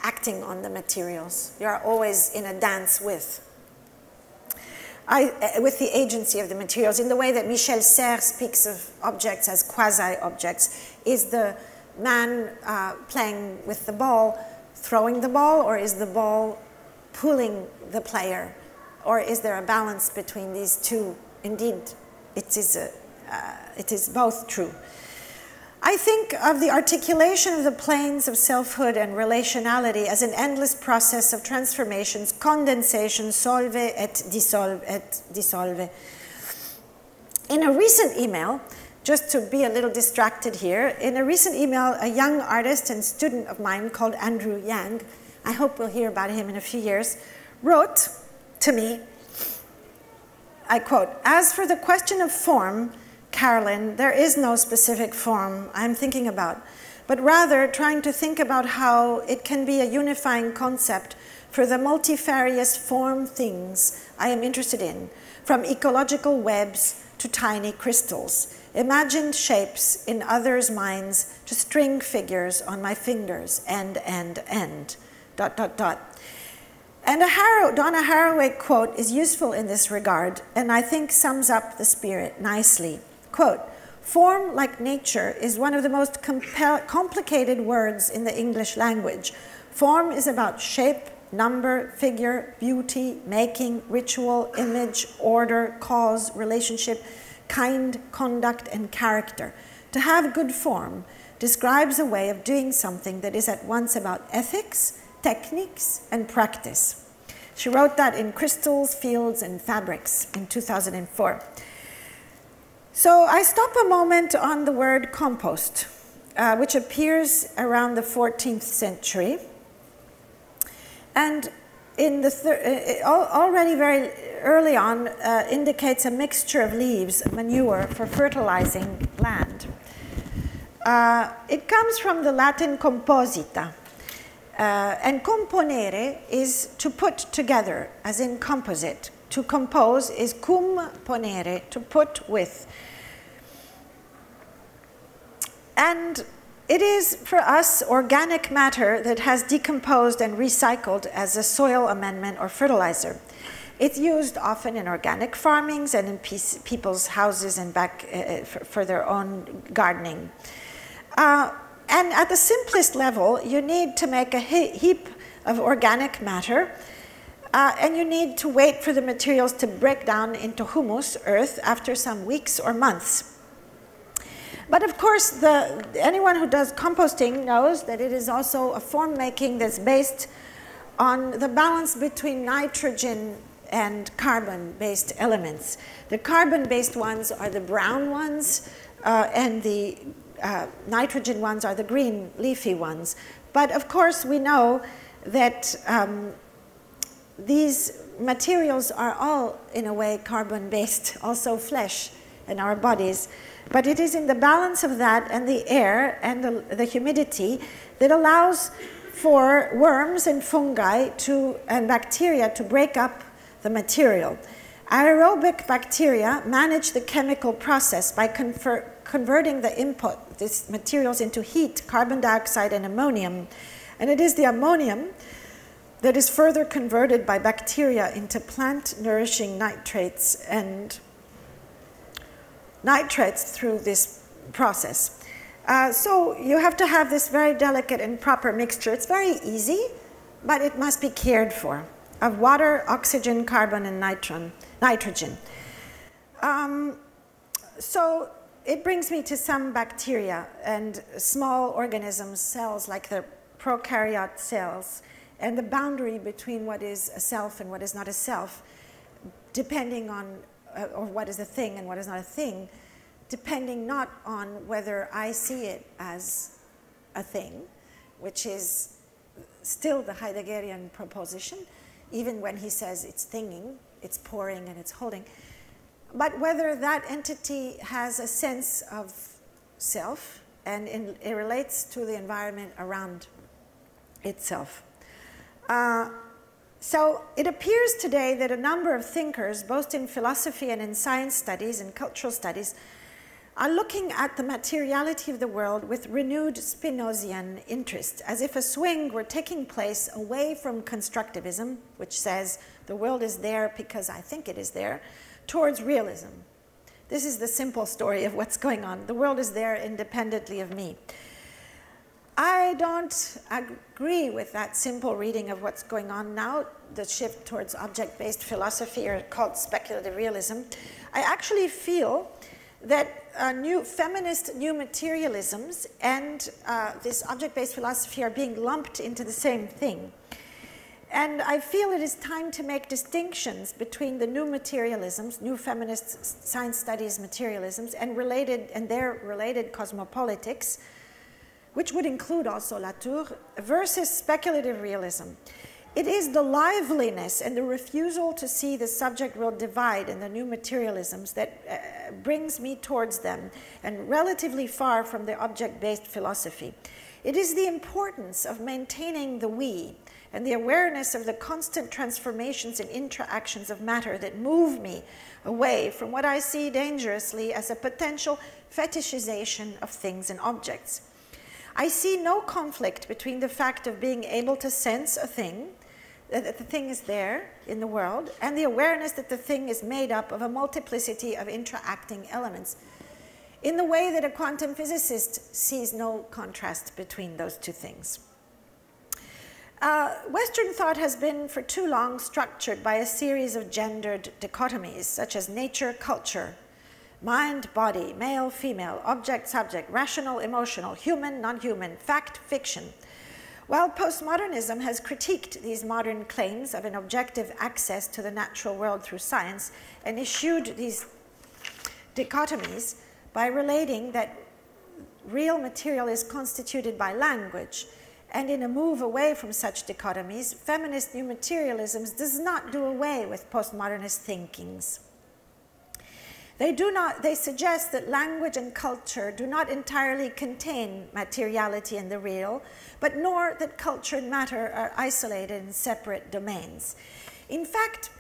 acting on the materials. You are always in a dance with the agency of the materials. In the way that Michel Serres speaks of objects as quasi-objects, is the man playing with the ball throwing the ball, or is the ball pulling the player? Or is there a balance between these two? Indeed, it is both true. I think of the articulation of the planes of selfhood and relationality as an endless process of transformations, condensation, solve et dissolve. In a recent email, just to be a little distracted here, in a recent email, a young artist and student of mine called Andrew Yang, I hope we'll hear about him in a few years, wrote to me, I quote, "As for the question of form, Carolyn, there is no specific form I'm thinking about, but rather trying to think about how it can be a unifying concept for the multifarious form things I am interested in, from ecological webs to tiny crystals, imagined shapes in others' minds to string figures on my fingers, and, dot, dot, dot." And a Donna Haraway quote is useful in this regard, and I think sums up the spirit nicely. Quote, "Form, like nature, is one of the most complicated words in the English language. Form is about shape, number, figure, beauty, making, ritual, image, order, cause, relationship, kind, conduct, and character. To have good form describes a way of doing something that is at once about ethics, techniques, and practice." She wrote that in Crystals, Fields, and Fabrics in 2004. So I stop a moment on the word compost, which appears around the 14th century. And in the already very early on indicates a mixture of leaves, manure, for fertilizing land. It comes from the Latin composita. And componere is to put together, as in composite. To compose is cum ponere, to put with. And it is, for us, organic matter that has decomposed and recycled as a soil amendment or fertilizer. It's used often in organic farmings and in people's houses and back for their own gardening. And at the simplest level, you need to make a heap of organic matter, and you need to wait for the materials to break down into humus, earth, after some weeks or months. But of course, anyone who does composting knows that it is also a form making that's based on the balance between nitrogen and carbon-based elements. The carbon-based ones are the brown ones, and the nitrogen ones are the green leafy ones. But of course, we know that these materials are all, in a way, carbon-based, also flesh in our bodies. But it is in the balance of that and the air and the humidity that allows for worms and fungi and bacteria to break up the material. Aerobic bacteria manage the chemical process by converting the input, these materials, into heat, carbon dioxide, and ammonium. And it is the ammonium that is further converted by bacteria into plant-nourishing nitrates and nitrates through this process. So you have to have this very delicate and proper mixture. It's very easy, but it must be cared for, of water, oxygen, carbon, and nitrogen. So it brings me to some bacteria and small organisms, cells like the prokaryote cells, and the boundary between what is a self and what is not a self, depending on or what is a thing and what is not a thing, depending not on whether I see it as a thing, which is still the Heideggerian proposition, even when he says it's thinging, it's pouring and it's holding, but whether that entity has a sense of self and it relates to the environment around itself. So it appears today that a number of thinkers, both in philosophy and in science studies and cultural studies, are looking at the materiality of the world with renewed Spinozian interest, as if a swing were taking place away from constructivism, which says the world is there because I think it is there, towards realism. This is the simple story of what's going on. The world is there independently of me. I don't agree with that simple reading of what's going on now, the shift towards object-based philosophy, or called speculative realism. I actually feel that feminist new materialisms and this object-based philosophy are being lumped into the same thing. And I feel it is time to make distinctions between the new materialisms, new feminist science studies materialisms, and their related cosmopolitics, which would include also Latour, versus speculative realism. It is the liveliness and the refusal to see the subject-world divide in the new materialisms that brings me towards them, and relatively far from the object-based philosophy. It is the importance of maintaining the we, and the awareness of the constant transformations and interactions of matter that move me away from what I see dangerously as a potential fetishization of things and objects. I see no conflict between the fact of being able to sense a thing, that the thing is there in the world, and the awareness that the thing is made up of a multiplicity of interacting elements, in the way that a quantum physicist sees no contrast between those two things. Western thought has been for too long structured by a series of gendered dichotomies, such as nature, culture, mind, body, male, female, object, subject, rational, emotional, human, non-human, fact, fiction. While postmodernism has critiqued these modern claims of an objective access to the natural world through science and eschewed these dichotomies by relating that real material is constituted by language, and in a move away from such dichotomies, feminist new materialisms does not do away with postmodernist thinkings. They suggest that language and culture do not entirely contain materiality and the real, but nor that culture and matter are isolated in separate domains. In fact,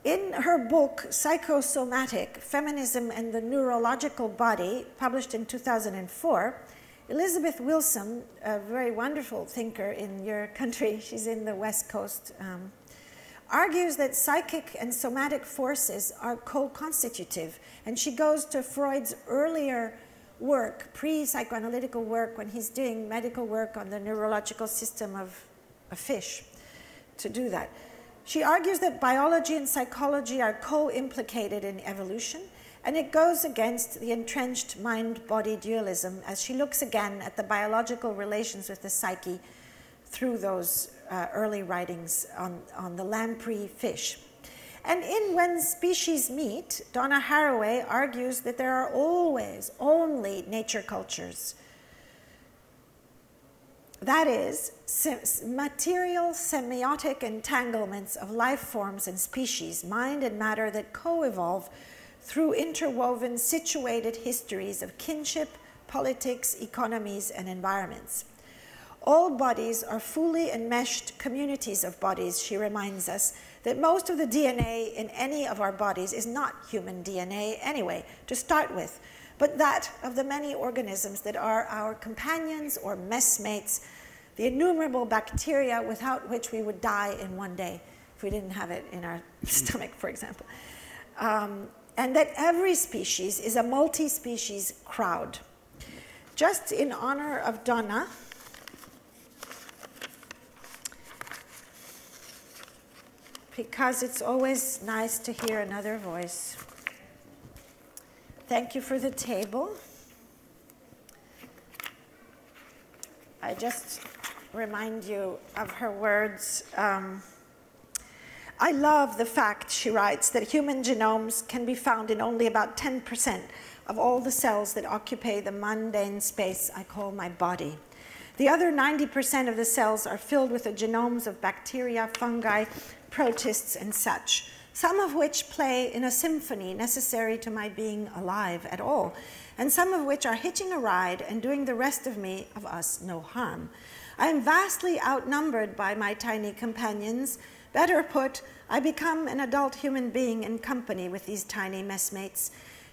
in her book, Psychosomatic, Feminism and the Neurological Body, published in 2004, Elizabeth Wilson, a very wonderful thinker in your country, she's in the West Coast, argues that psychic and somatic forces are co-constitutive. And she goes to Freud's earlier work, pre-psychoanalytical work, when he's doing medical work on the neurological system of a fish, to do that. She argues that biology and psychology are co-implicated in evolution, and it goes against the entrenched mind-body dualism as she looks again at the biological relations with the psyche through those early writings on the lamprey fish. And in When Species Meet, Donna Haraway argues that there are always only nature cultures. That is, material semiotic entanglements of life forms and species, mind and matter that co-evolve through interwoven, situated histories of kinship, politics, economies, and environments. All bodies are fully enmeshed communities of bodies, she reminds us, that most of the DNA in any of our bodies is not human DNA anyway, to start with, but that of the many organisms that are our companions or messmates, the innumerable bacteria without which we would die in one day if we didn't have it in our stomach, for example. And that every species is a multi-species crowd. Just in honor of Donna, because it's always nice to hear another voice. Thank you for the table. I just remind you of her words. I love the fact, she writes, that human genomes can be found in only about 10% of all the cells that occupy the mundane space I call my body. The other 90% of the cells are filled with the genomes of bacteria, fungi, protists, and such, some of which play in a symphony necessary to my being alive at all, and some of which are hitching a ride and doing the rest of us no harm. I am vastly outnumbered by my tiny companions. Better put, I become an adult human being in company with these tiny messmates.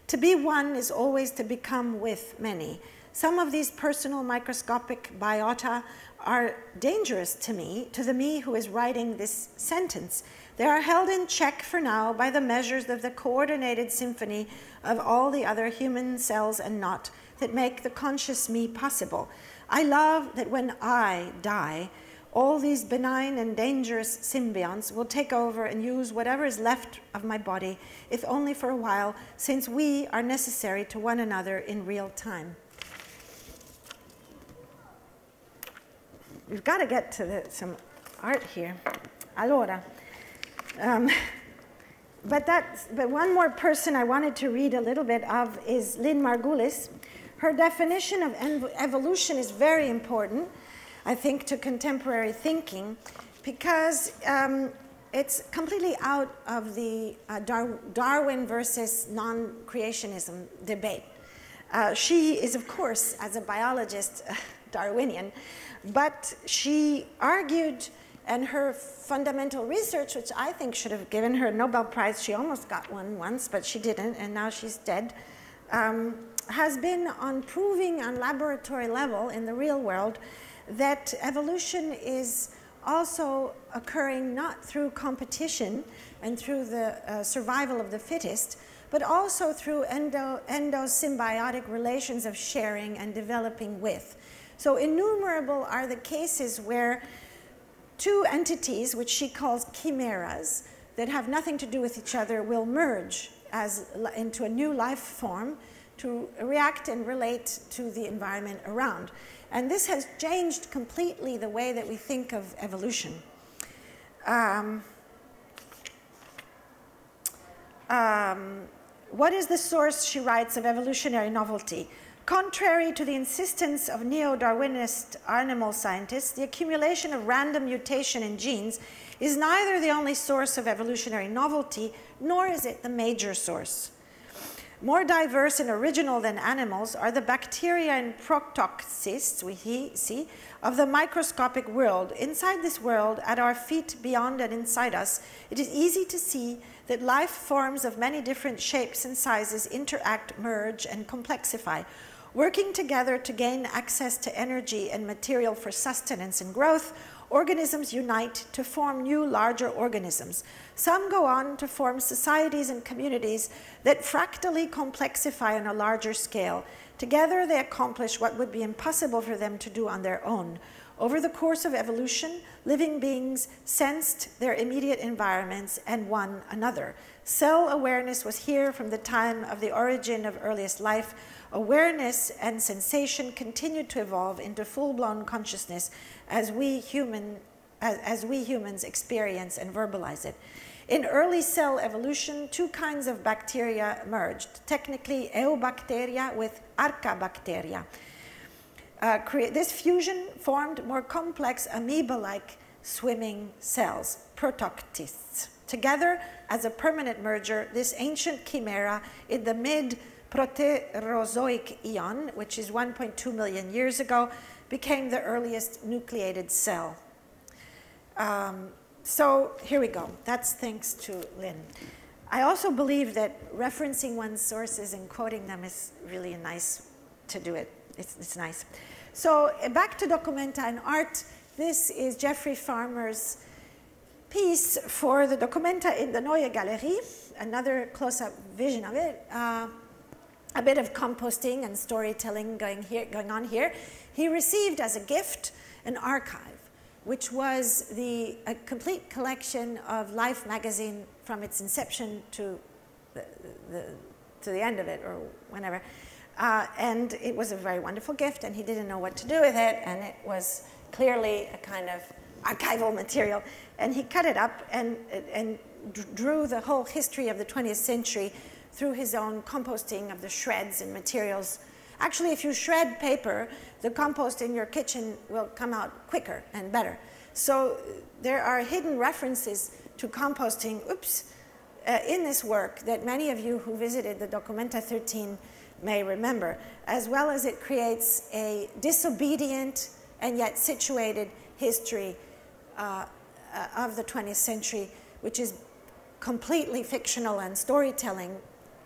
To be one is always to become with many. Some of these personal microscopic biota are dangerous to me, to the me who is writing this sentence. They are held in check for now by the measures of the coordinated symphony of all the other human cells and not that make the conscious me possible. I love that when I die, all these benign and dangerous symbionts will take over and use whatever is left of my body, if only for a while, since we are necessary to one another in real time. We've got to get to some art here. Allora. But one more person I wanted to read a little bit of is Lynn Margulis. Her definition of evolution is very important, I think, to contemporary thinking, because it's completely out of the Darwin versus non-creationism debate. She is, of course, as a biologist, Darwinian, but she argued, and her fundamental research, which I think should have given her a Nobel Prize, she almost got one once, but she didn't, and now she's dead, has been on proving on laboratory level in the real world that evolution is also occurring not through competition and through the survival of the fittest, but also through endosymbiotic relations of sharing and developing with. So innumerable are the cases where two entities, which she calls chimeras, that have nothing to do with each other, will merge into a new life form to react and relate to the environment around. And this has changed completely the way that we think of evolution. What is the source, she writes, of evolutionary novelty? Contrary to the insistence of neo-Darwinist animal scientists, the accumulation of random mutation in genes is neither the only source of evolutionary novelty, nor is it the major source. More diverse and original than animals are the bacteria and protocysts, we see, of the microscopic world. Inside this world, at our feet, beyond and inside us, it is easy to see that life forms of many different shapes and sizes interact, merge, and complexify. Working together to gain access to energy and material for sustenance and growth, organisms unite to form new, larger organisms. Some go on to form societies and communities that fractally complexify on a larger scale. Together, they accomplish what would be impossible for them to do on their own. Over the course of evolution, living beings sensed their immediate environments and one another. Cell awareness was here from the time of the origin of earliest life. Awareness and sensation continued to evolve into full-blown consciousness as we humans experience and verbalize it. In early cell evolution, two kinds of bacteria emerged, technically eubacteria with archabacteria. This fusion formed more complex amoeba-like swimming cells, protocysts. Together, as a permanent merger, this ancient chimera in the mid-Proterozoic eon, which is 1.2 million years ago, became the earliest nucleated cell. So here we go. That's thanks to Lynn. I also believe that referencing one's sources and quoting them is really nice to do it. It's nice. So back to documenta and art. This is Jeffrey Farmer's piece for the documenta in the Neue Galerie. Another close-up vision of it. A bit of composting and storytelling going on here. He received as a gift an archive, which was a complete collection of Life magazine from its inception to the end of it, or whenever. And it was a very wonderful gift, and he didn't know what to do with it, and it was clearly a kind of archival material. And he cut it up and drew the whole history of the 20th century through his own composting of the shreds and materials. Actually, if you shred paper, the compost in your kitchen will come out quicker and better. So there are hidden references to composting, in this work that many of you who visited the Documenta 13 may remember, as well as it creates a disobedient and yet situated history of the 20th century, which is completely fictional and storytelling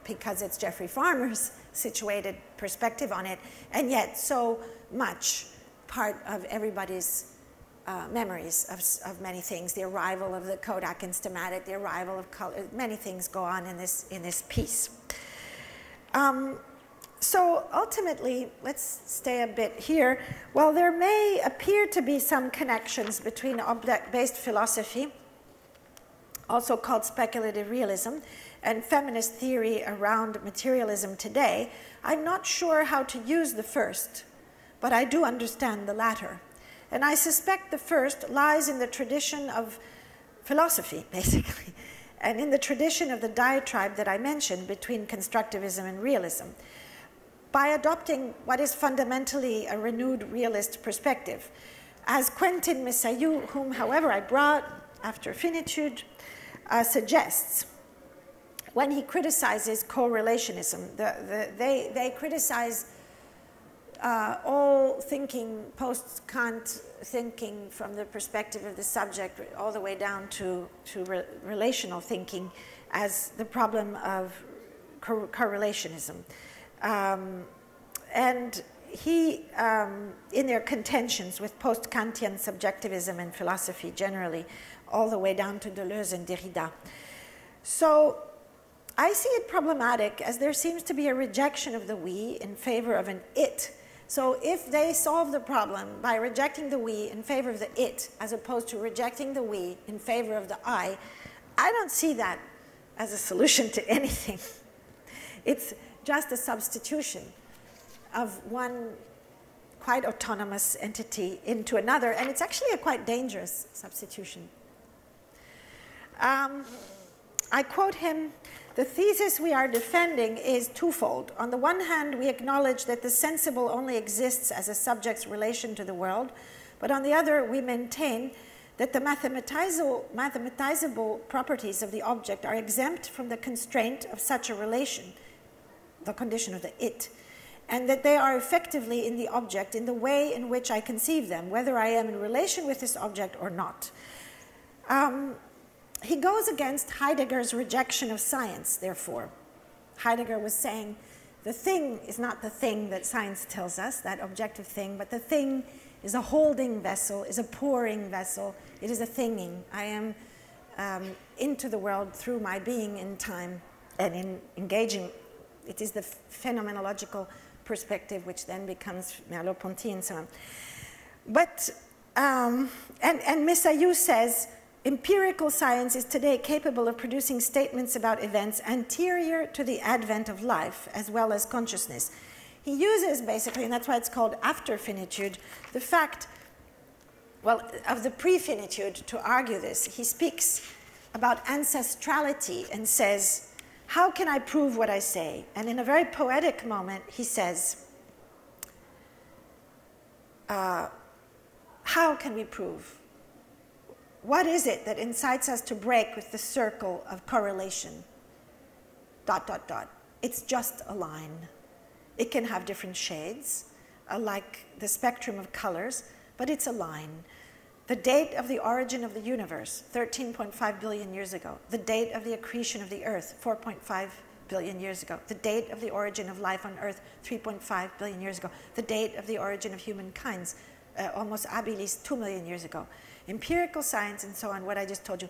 because it's Jeffrey Farmer's situated perspective on it, and yet so much part of everybody's memories of many things. The arrival of the Kodak and Stamatic, the arrival of color, many things go on in this piece. So ultimately, let's stay a bit here. While there may appear to be some connections between object-based philosophy, also called speculative realism, and feminist theory around materialism today, I'm not sure how to use the first, but I do understand the latter. And I suspect the first lies in the tradition of philosophy, basically, and in the tradition of the diatribe that I mentioned between constructivism and realism, by adopting what is fundamentally a renewed realist perspective. As Quentin Messayou, whom, however, I brought after finitude, suggests, when he criticizes correlationism, they criticize all thinking, post-Kant thinking from the perspective of the subject all the way down to relational thinking as the problem of correlationism. And he, in their contentions with post-Kantian subjectivism and philosophy generally, all the way down to Deleuze and Derrida. So I see it problematic as there seems to be a rejection of the we in favor of an it. So if they solve the problem by rejecting the we in favor of the it, as opposed to rejecting the we in favor of the I don't see that as a solution to anything. It's just a substitution of one quite autonomous entity into another, and it's actually a quite dangerous substitution. I quote him, "The thesis we are defending is twofold. On the one hand, we acknowledge that the sensible only exists as a subject's relation to the world, but on the other, we maintain that the mathematizable properties of the object are exempt from the constraint of such a relation, the condition of the it, and that they are effectively in the object in the way in which I conceive them, whether I am in relation with this object or not." He goes against Heidegger's rejection of science, therefore. Heidegger was saying the thing is not the thing that science tells us, that objective thing, but the thing is a holding vessel, is a pouring vessel, it is a thinging. I am into the world through my being in time and in engaging. It is the phenomenological perspective which then becomes Merleau-Ponty and so on. But, and Messayou says, empirical science is today capable of producing statements about events anterior to the advent of life as well as consciousness. He uses basically, and that's why it's called after finitude, the fact, well, of the pre-finitude to argue this. He speaks about ancestrality and says, how can I prove what I say? And in a very poetic moment, he says, how can we prove? What is it that incites us to break with the circle of correlation? ... It's just a line. It can have different shades, like the spectrum of colors, but it's a line. The date of the origin of the universe, 13.5 billion years ago. The date of the accretion of the earth, 4.5 billion years ago. The date of the origin of life on earth, 3.5 billion years ago. The date of the origin of humankind, almost habilis, 2 million years ago. Empirical science and so on, what I just told you.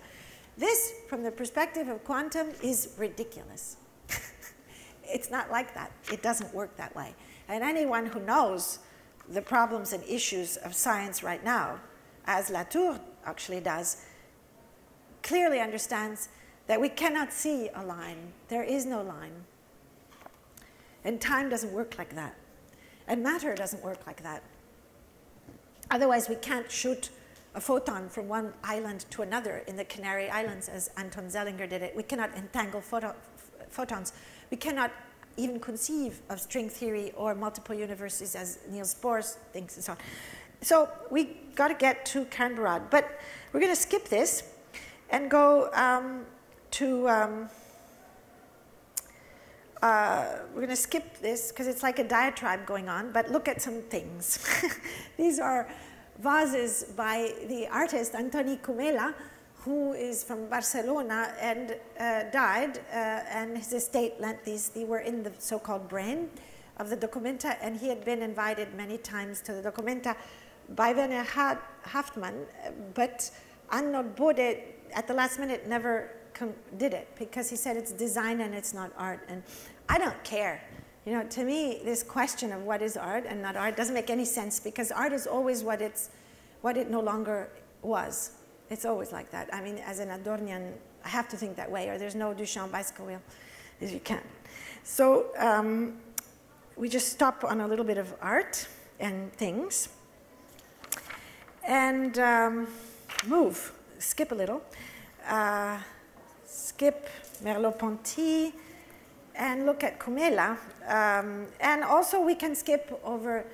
This, from the perspective of quantum, is ridiculous. It's not like that. It doesn't work that way. And anyone who knows the problems and issues of science right now, as Latour actually does, clearly understands that we cannot see a line. There is no line. And time doesn't work like that. And matter doesn't work like that. Otherwise, we can't shoot a photon from one island to another in the Canary Islands, as Anton Zellinger did it. We cannot entangle photons. We cannot even conceive of string theory or multiple universes as Niels Bohr's thinks and so on. So we got to get to Kernberad. But we're going to skip this and go we're going to skip this because it's like a diatribe going on, but look at some things. These are vases by the artist Antoni Comella, who is from Barcelona and died, and his estate lent these. They were in the so-called brain of the Documenta, and he had been invited many times to the Documenta by Werner Haftmann, but Arnold Bode, at the last minute, never did it, because he said it's design and it's not art. And I don't care You know, to me, this question of what is art and not art doesn't make any sense, because art is always what it no longer was. It's always like that. I mean, as an Adornian, I have to think that way, or there's no Duchamp bicycle wheel, as you can. So we just stop on a little bit of art and things, and skip a little. Skip Merleau-Ponty, and look at Kumela. And also we can skip over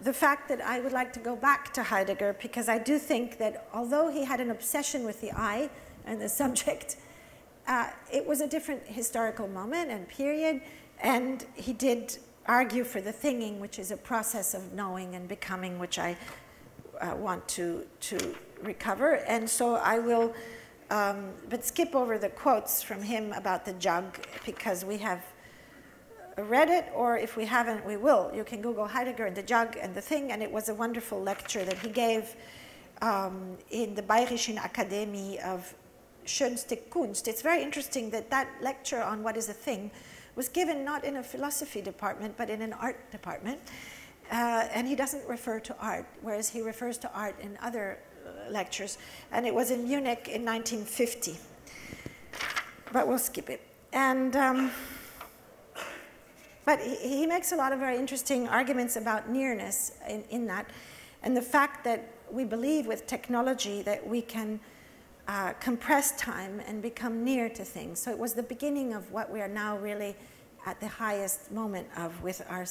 the fact that I would like to go back to Heidegger, because I do think that although he had an obsession with the eye and the subject, it was a different historical moment and period, and he did argue for the thinging, which is a process of knowing and becoming, which I want to recover. And so I will but skip over the quotes from him about the jug, because we have read it, or if we haven't, we will. You can Google Heidegger and the jug and the thing, and it was a wonderful lecture that he gave in the Bayerischen Akademie of Schönste Kunst. It's very interesting that that lecture on what is a thing was given not in a philosophy department, but in an art department. And he doesn't refer to art, whereas he refers to art in other lectures. And it was in Munich in 1950. But we'll skip it. And but he makes a lot of very interesting arguments about nearness in that, and the fact that we believe with technology that we can compress time and become near to things. So it was the beginning of what we are now really at the highest moment of with our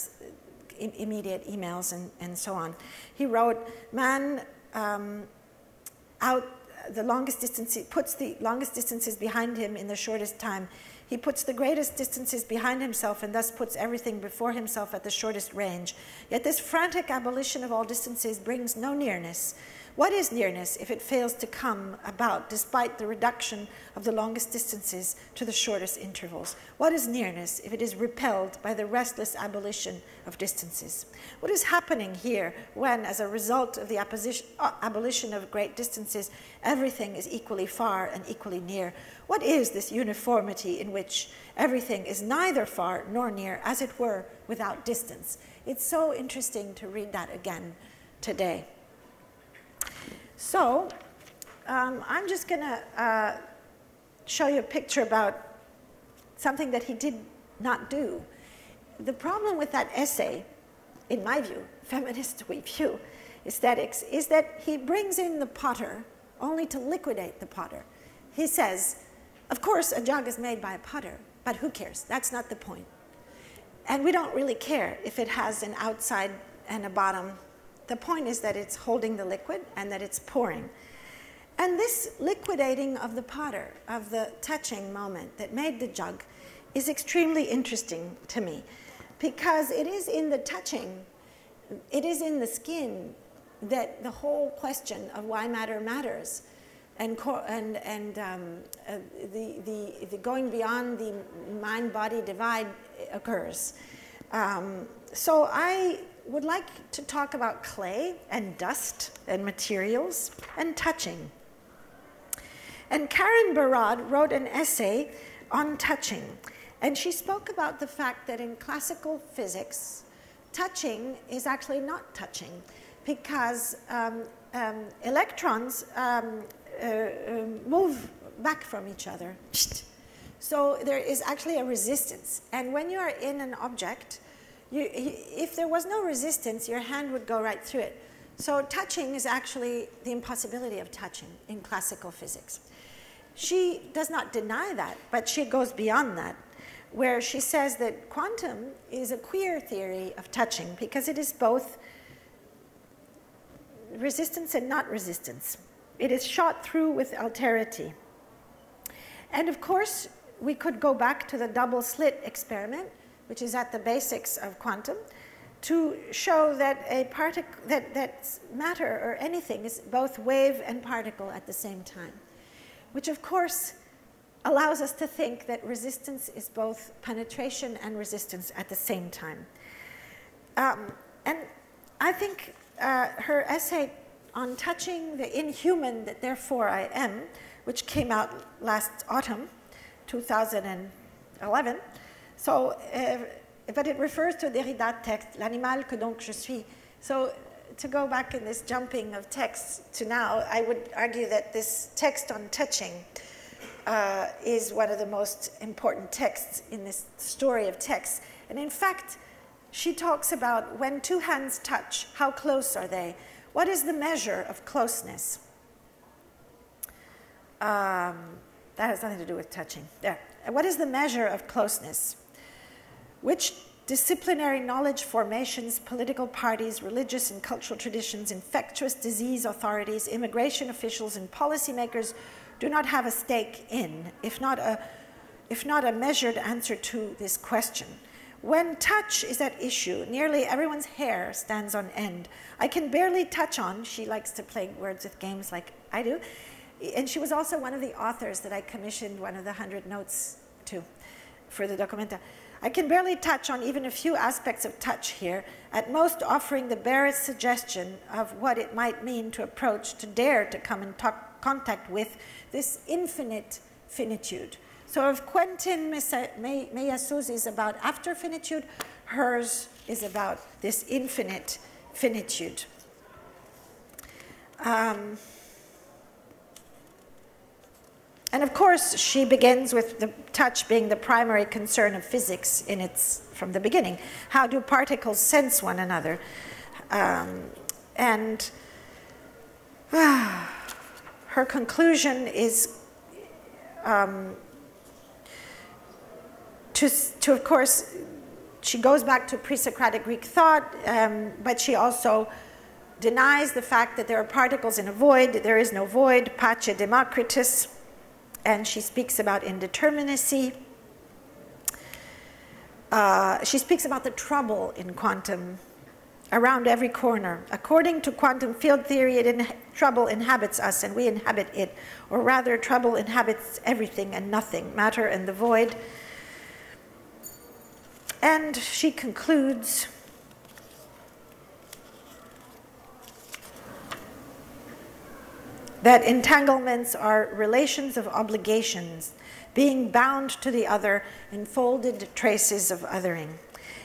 immediate emails and so on. He wrote, man out the longest distances, puts the longest distances behind him in the shortest time. He puts the greatest distances behind himself and thus puts everything before himself at the shortest range. Yet this frantic abolition of all distances brings no nearness. What is nearness if it fails to come about despite the reduction of the longest distances to the shortest intervals? What is nearness if it is repelled by the restless abolition of distances? What is happening here when, as a result of the abolition of great distances, everything is equally far and equally near? What is this uniformity in which everything is neither far nor near, as it were, without distance? It's so interesting to read that again today. So I'm just going to show you a picture about something that he did not do. The problem with that essay, in my view, feminist view, aesthetics, is that he brings in the potter only to liquidate the potter. He says, of course, a jug is made by a potter, but who cares? That's not the point. And we don't really care if it has an outside and a bottom. The point is that it's holding the liquid and that it's pouring. And this liquidating of the potter, of the touching moment that made the jug, is extremely interesting to me, because it is in the touching, it is in the skin that the whole question of why matter matters, and the going beyond the mind-body divide occurs. So I would like to talk about clay and dust and materials and touching. And Karen Barad wrote an essay on touching, and she spoke about the fact that in classical physics, touching is actually not touching, because electrons move back from each other. So there is actually a resistance, and when you are in an object, if there was no resistance, your hand would go right through it. So touching is actually the impossibility of touching in classical physics. She does not deny that, but she goes beyond that, where she says that quantum is a queer theory of touching, because it is both resistance and not resistance. It is shot through with alterity. And of course, we could go back to the double slit experiment, which is at the basics of quantum, to show that a particle, that matter or anything is both wave and particle at the same time, which of course allows us to think that resistance is both penetration and resistance at the same time. And I think her essay on touching the inhuman that therefore I am, which came out last autumn, 2011, so but it refers to Derrida text, l'animal que donc je suis. So to go back in this jumping of texts to now, I would argue that this text on touching is one of the most important texts in this story of texts. And in fact, she talks about when two hands touch, how close are they? What is the measure of closeness? That has nothing to do with touching. There. What is the measure of closeness? Which disciplinary knowledge formations, political parties, religious and cultural traditions, infectious disease authorities, immigration officials, and policymakers do not have a stake in, if not a measured answer to this question? When touch is at issue, nearly everyone's hair stands on end. I can barely touch on, she likes to play words with games like I do, and she was also one of the authors that I commissioned one of the 100 notes to for the Documenta. I can barely touch on even a few aspects of touch here, at most offering the barest suggestion of what it might mean to approach, to dare to come in contact with this infinite finitude. So if Quentin Meillassoux is about after finitude, hers is about this infinite finitude. And of course, she begins with the touch being the primary concern of physics from the beginning. How do particles sense one another? And her conclusion is to, of course, she goes back to pre-Socratic Greek thought, but she also denies the fact that there are particles in a void. There is no void, pace Democritus. And she speaks about indeterminacy. She speaks about the trouble in quantum around every corner. According to quantum field theory, trouble inhabits us and we inhabit it. Or rather, trouble inhabits everything and nothing, matter and the void. And she concludes that entanglements are relations of obligations, being bound to the other, enfolded traces of othering,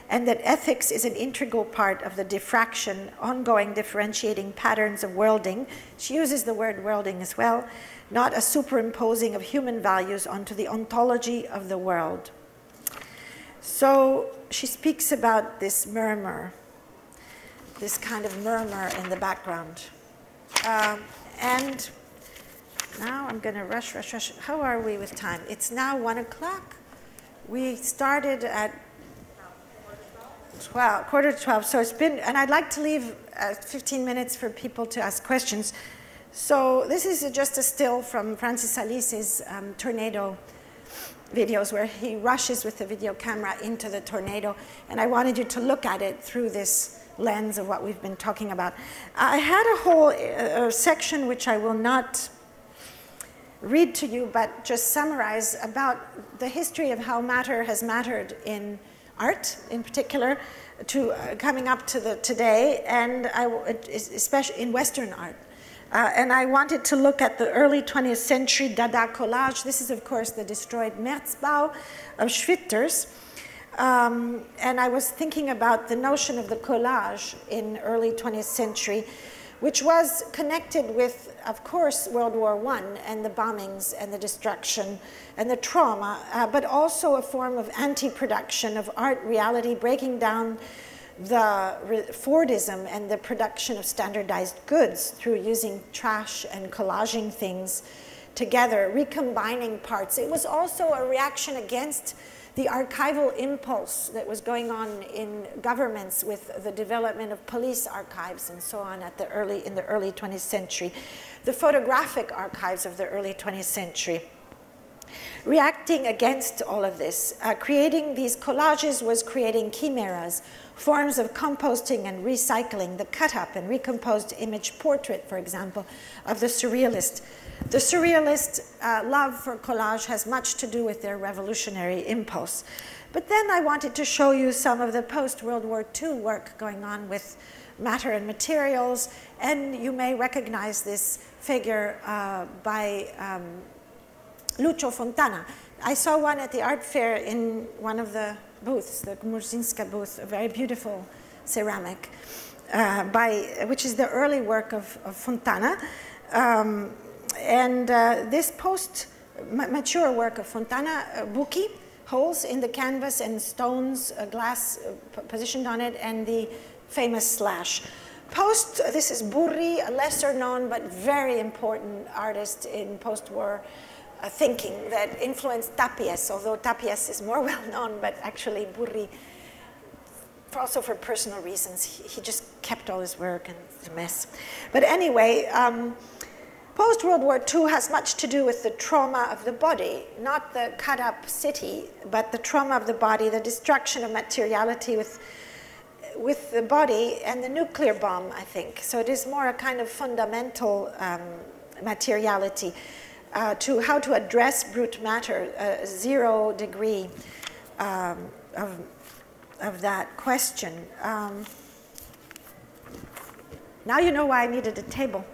and that ethics is an integral part of the diffraction, ongoing differentiating patterns of worlding. She uses the word worlding as well, not a superimposing of human values onto the ontology of the world. So she speaks about this murmur, this kind of murmur in the background. And now I'm going to rush. How are we with time? It's now 1 o'clock. We started at 12, quarter to 12. So it's been, and I'd like to leave 15 minutes for people to ask questions. So this is just a still from Francis Alice's tornado videos where he rushes with the video camera into the tornado. And I wanted you to look at it through this lens of what we've been talking about. I had a whole section which I will not read to you, but just summarize about the history of how matter has mattered in art, in particular, to coming up to today, and especially in Western art. And I wanted to look at the early 20th century Dada collage. This is, of course, the destroyed Märzbau of Schwitters. And I was thinking about the notion of the collage in early 20th century, which was connected with, of course, World War I and the bombings and the destruction and the trauma, but also a form of anti-production of art reality, breaking down the Fordism and the production of standardized goods through using trash and collaging things together, recombining parts. It was also a reaction against the archival impulse that was going on in governments with the development of police archives and so on in the early 20th century, the photographic archives of the early 20th century. Reacting against all of this, creating these collages was creating chimeras, forms of composting and recycling, the cut-up and recomposed image portrait, for example, of the surrealist. The surrealist love for collage has much to do with their revolutionary impulse. But then I wanted to show you some of the post-World War II work going on with matter and materials, and you may recognize this figure by Lucio Fontana. I saw one at the art fair in one of the booths, the Gmurzinska booth, a very beautiful ceramic, which is the early work of Fontana. This post-mature work of Fontana, buchi, holes in the canvas and stones, glass positioned on it, and the famous slash. This is Burri, a lesser known but very important artist in post-war thinking that influenced Tapies, although Tapies is more well known, but actually Burri, also for personal reasons, he just kept all his work and it's a mess. But anyway, post-World War II has much to do with the trauma of the body, not the cut-up city, but the trauma of the body, the destruction of materiality with the body and the nuclear bomb, I think. So it is more a kind of fundamental materiality to how to address brute matter, 0 degree of that question. Now you know why I needed a table.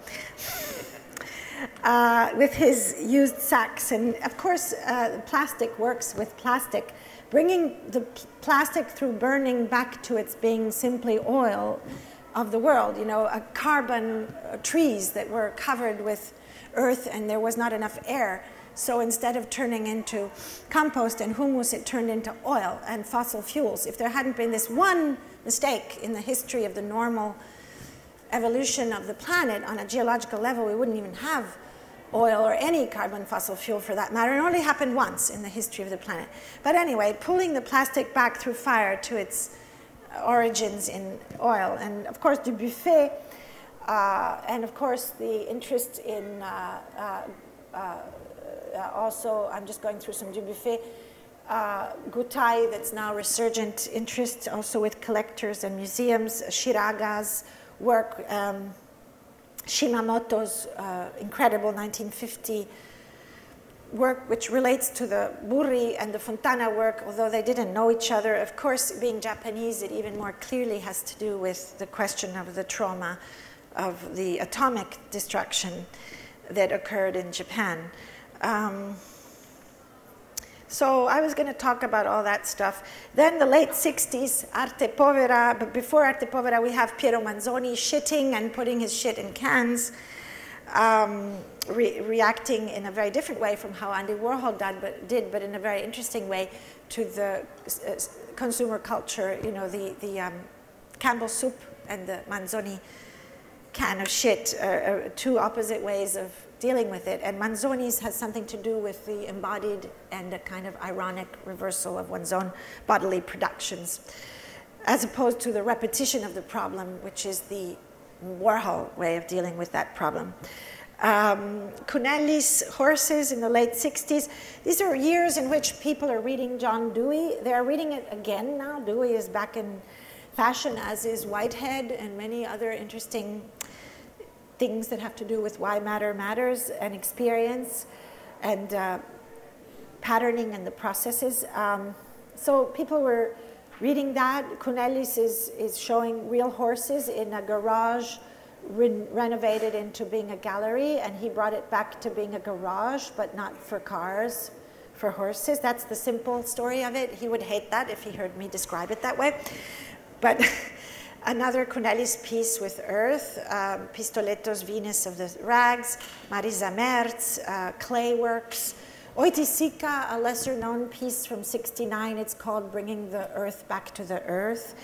With his used sacks. And of course, plastic works with plastic. Bringing the plastic through burning back to its being simply oil of the world. You know, carbon trees that were covered with earth and there was not enough air. So instead of turning into compost and humus, it turned into oil and fossil fuels. If there hadn't been this one mistake in the history of the normal evolution of the planet on a geological level, we wouldn't even have oil or any carbon fossil fuel for that matter. It only happened once in the history of the planet. But anyway, pulling the plastic back through fire to its origins in oil. And of course, Dubuffet, and of course, the interest in also, I'm just going through some Dubuffet, Gutai, that's now resurgent interest also with collectors and museums, Shiraga's work, Shimamoto's incredible 1950 work, which relates to the Burri and the Fontana work, although they didn't know each other. Of course, being Japanese, it even more clearly has to do with the question of the trauma of the atomic destruction that occurred in Japan. So I was going to talk about all that stuff. Then the late 60s, Arte Povera, but before Arte Povera we have Piero Manzoni shitting and putting his shit in cans, reacting in a very different way from how Andy Warhol did, but in a very interesting way to the consumer culture, you know, the Campbell soup and the Manzoni can of shit are two opposite ways of dealing with it. And Manzoni's has something to do with the embodied and a kind of ironic reversal of one's own bodily productions, as opposed to the repetition of the problem, which is the Warhol way of dealing with that problem. Cunelli's Horses in the late 60s. These are years in which people are reading John Dewey. They're reading it again now. Dewey is back in fashion, as is Whitehead and many other interesting things that have to do with why matter matters and experience and patterning and the processes. So people were reading that. Cunelli's is showing real horses in a garage renovated into being a gallery, and he brought it back to being a garage, but not for cars, for horses. That's the simple story of it. He would hate that if he heard me describe it that way. But another Cunelli's piece with earth, Pistoletto's Venus of the Rags, Marisa Merz, clay works. Oiticica, a lesser-known piece from '69. It's called Bringing the Earth Back to the Earth.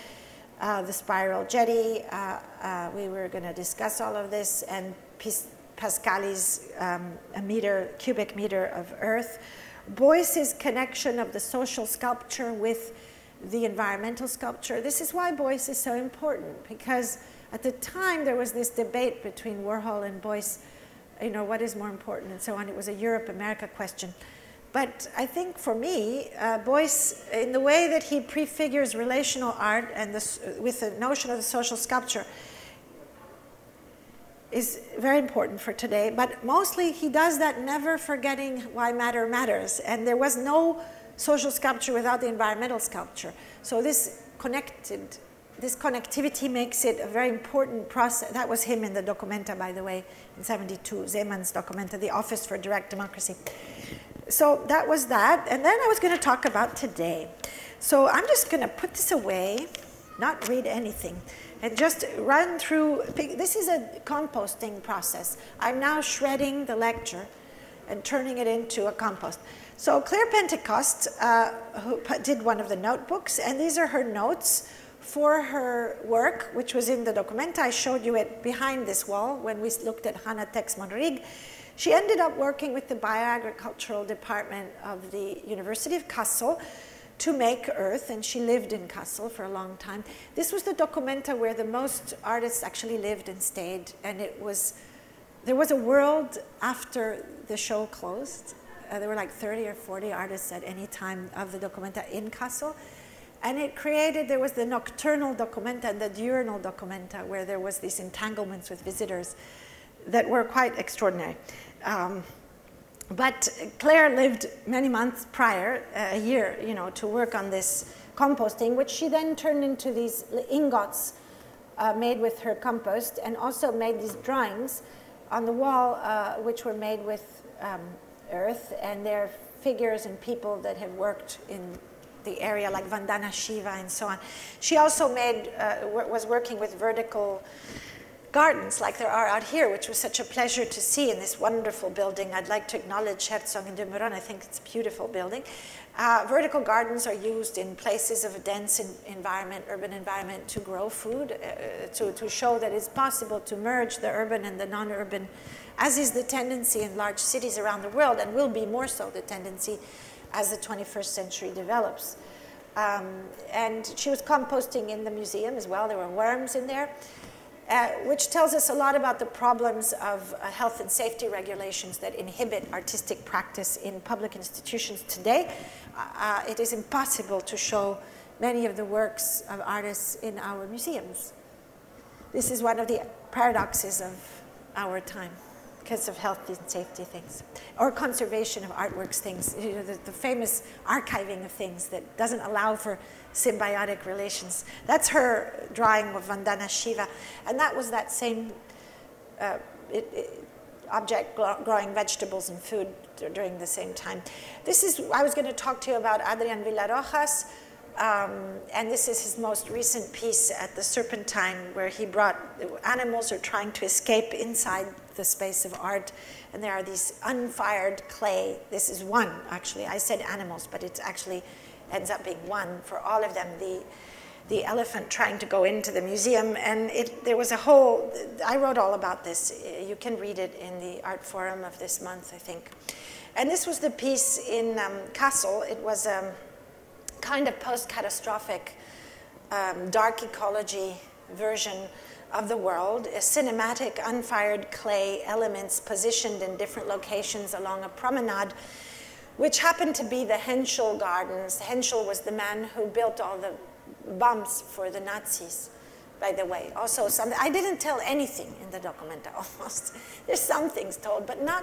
The Spiral Jetty. We were going to discuss all of this, and Pascali's cubic meter of earth. Beuys's connection of the social sculpture with the environmental sculpture. This is why Beuys is so important, because at the time there was this debate between Warhol and Beuys, you know, what is more important and so on. It was a Europe-America question. But I think for me, Beuys, in the way that he prefigures relational art and with the notion of the social sculpture, is very important for today. But mostly he does that never forgetting why matter matters. And there was no social sculpture without the environmental sculpture. So this connectivity makes it a very important process. That was him in the Documenta, by the way, in '72, Zeman's Documenta, the Office for Direct Democracy. So that was that. And then I was going to talk about today. So I'm just going to put this away, not read anything, and just run through. This is a composting process. I'm now shredding the lecture and turning it into a compost. So Claire Pentecost who did one of the notebooks, and these are her notes for her work, which was in the Documenta. I showed you it behind this wall when we looked at Hannah Tex-Monrig. She ended up working with the bioagricultural department of the University of Kassel to make earth, and she lived in Kassel for a long time. This was the Documenta where the most artists actually lived and stayed, and there was a world after the show closed. There were like 30 or 40 artists at any time of the Documenta in Kassel. And it created, there was the nocturnal Documenta and the diurnal Documenta, where there was these entanglements with visitors that were quite extraordinary. But Claire lived many months prior, a year, to work on this composting, which she then turned into these ingots made with her compost, and also made these drawings on the wall, which were made with earth, and they're figures and people that have worked in the area, like Vandana Shiva and so on. She also was working with vertical gardens like there are out here, which was such a pleasure to see in this wonderful building. I'd like to acknowledge Herzog and de Meuron. I think it's a beautiful building. Vertical gardens are used in places of a dense environment, urban environment, to grow food, to show that it's possible to merge the urban and the non-urban, as is the tendency in large cities around the world, and will be more so the tendency as the 21st century develops. And she was composting in the museum as well. There were worms in there, which tells us a lot about the problems of health and safety regulations that inhibit artistic practice in public institutions today. It is impossible to show many of the works of artists in our museums. This is one of the paradoxes of our time, because of health and safety things, or conservation of artworks things, the famous archiving of things that doesn't allow for symbiotic relations. That's her drawing of Vandana Shiva, and that was that same object growing vegetables and food during the same time. I was going to talk to you about Adrian Villar-Rojas, and this is his most recent piece at the Serpentine, where he brought animals are trying to escape inside the space of art, and there are these unfired clay. This is one, actually. I said animals, but it actually ends up being one for all of them. The elephant trying to go into the museum, and there was a whole, I wrote all about this. You can read it in the art forum of this month, I think. And this was the piece in Kassel. It was kind of post-catastrophic dark ecology version of the world, a cinematic unfired clay elements positioned in different locations along a promenade, which happened to be the Henschel Gardens. Henschel was the man who built all the bombs for the Nazis, by the way. Also, I didn't tell anything in the Documenta, almost. There's some things told, but not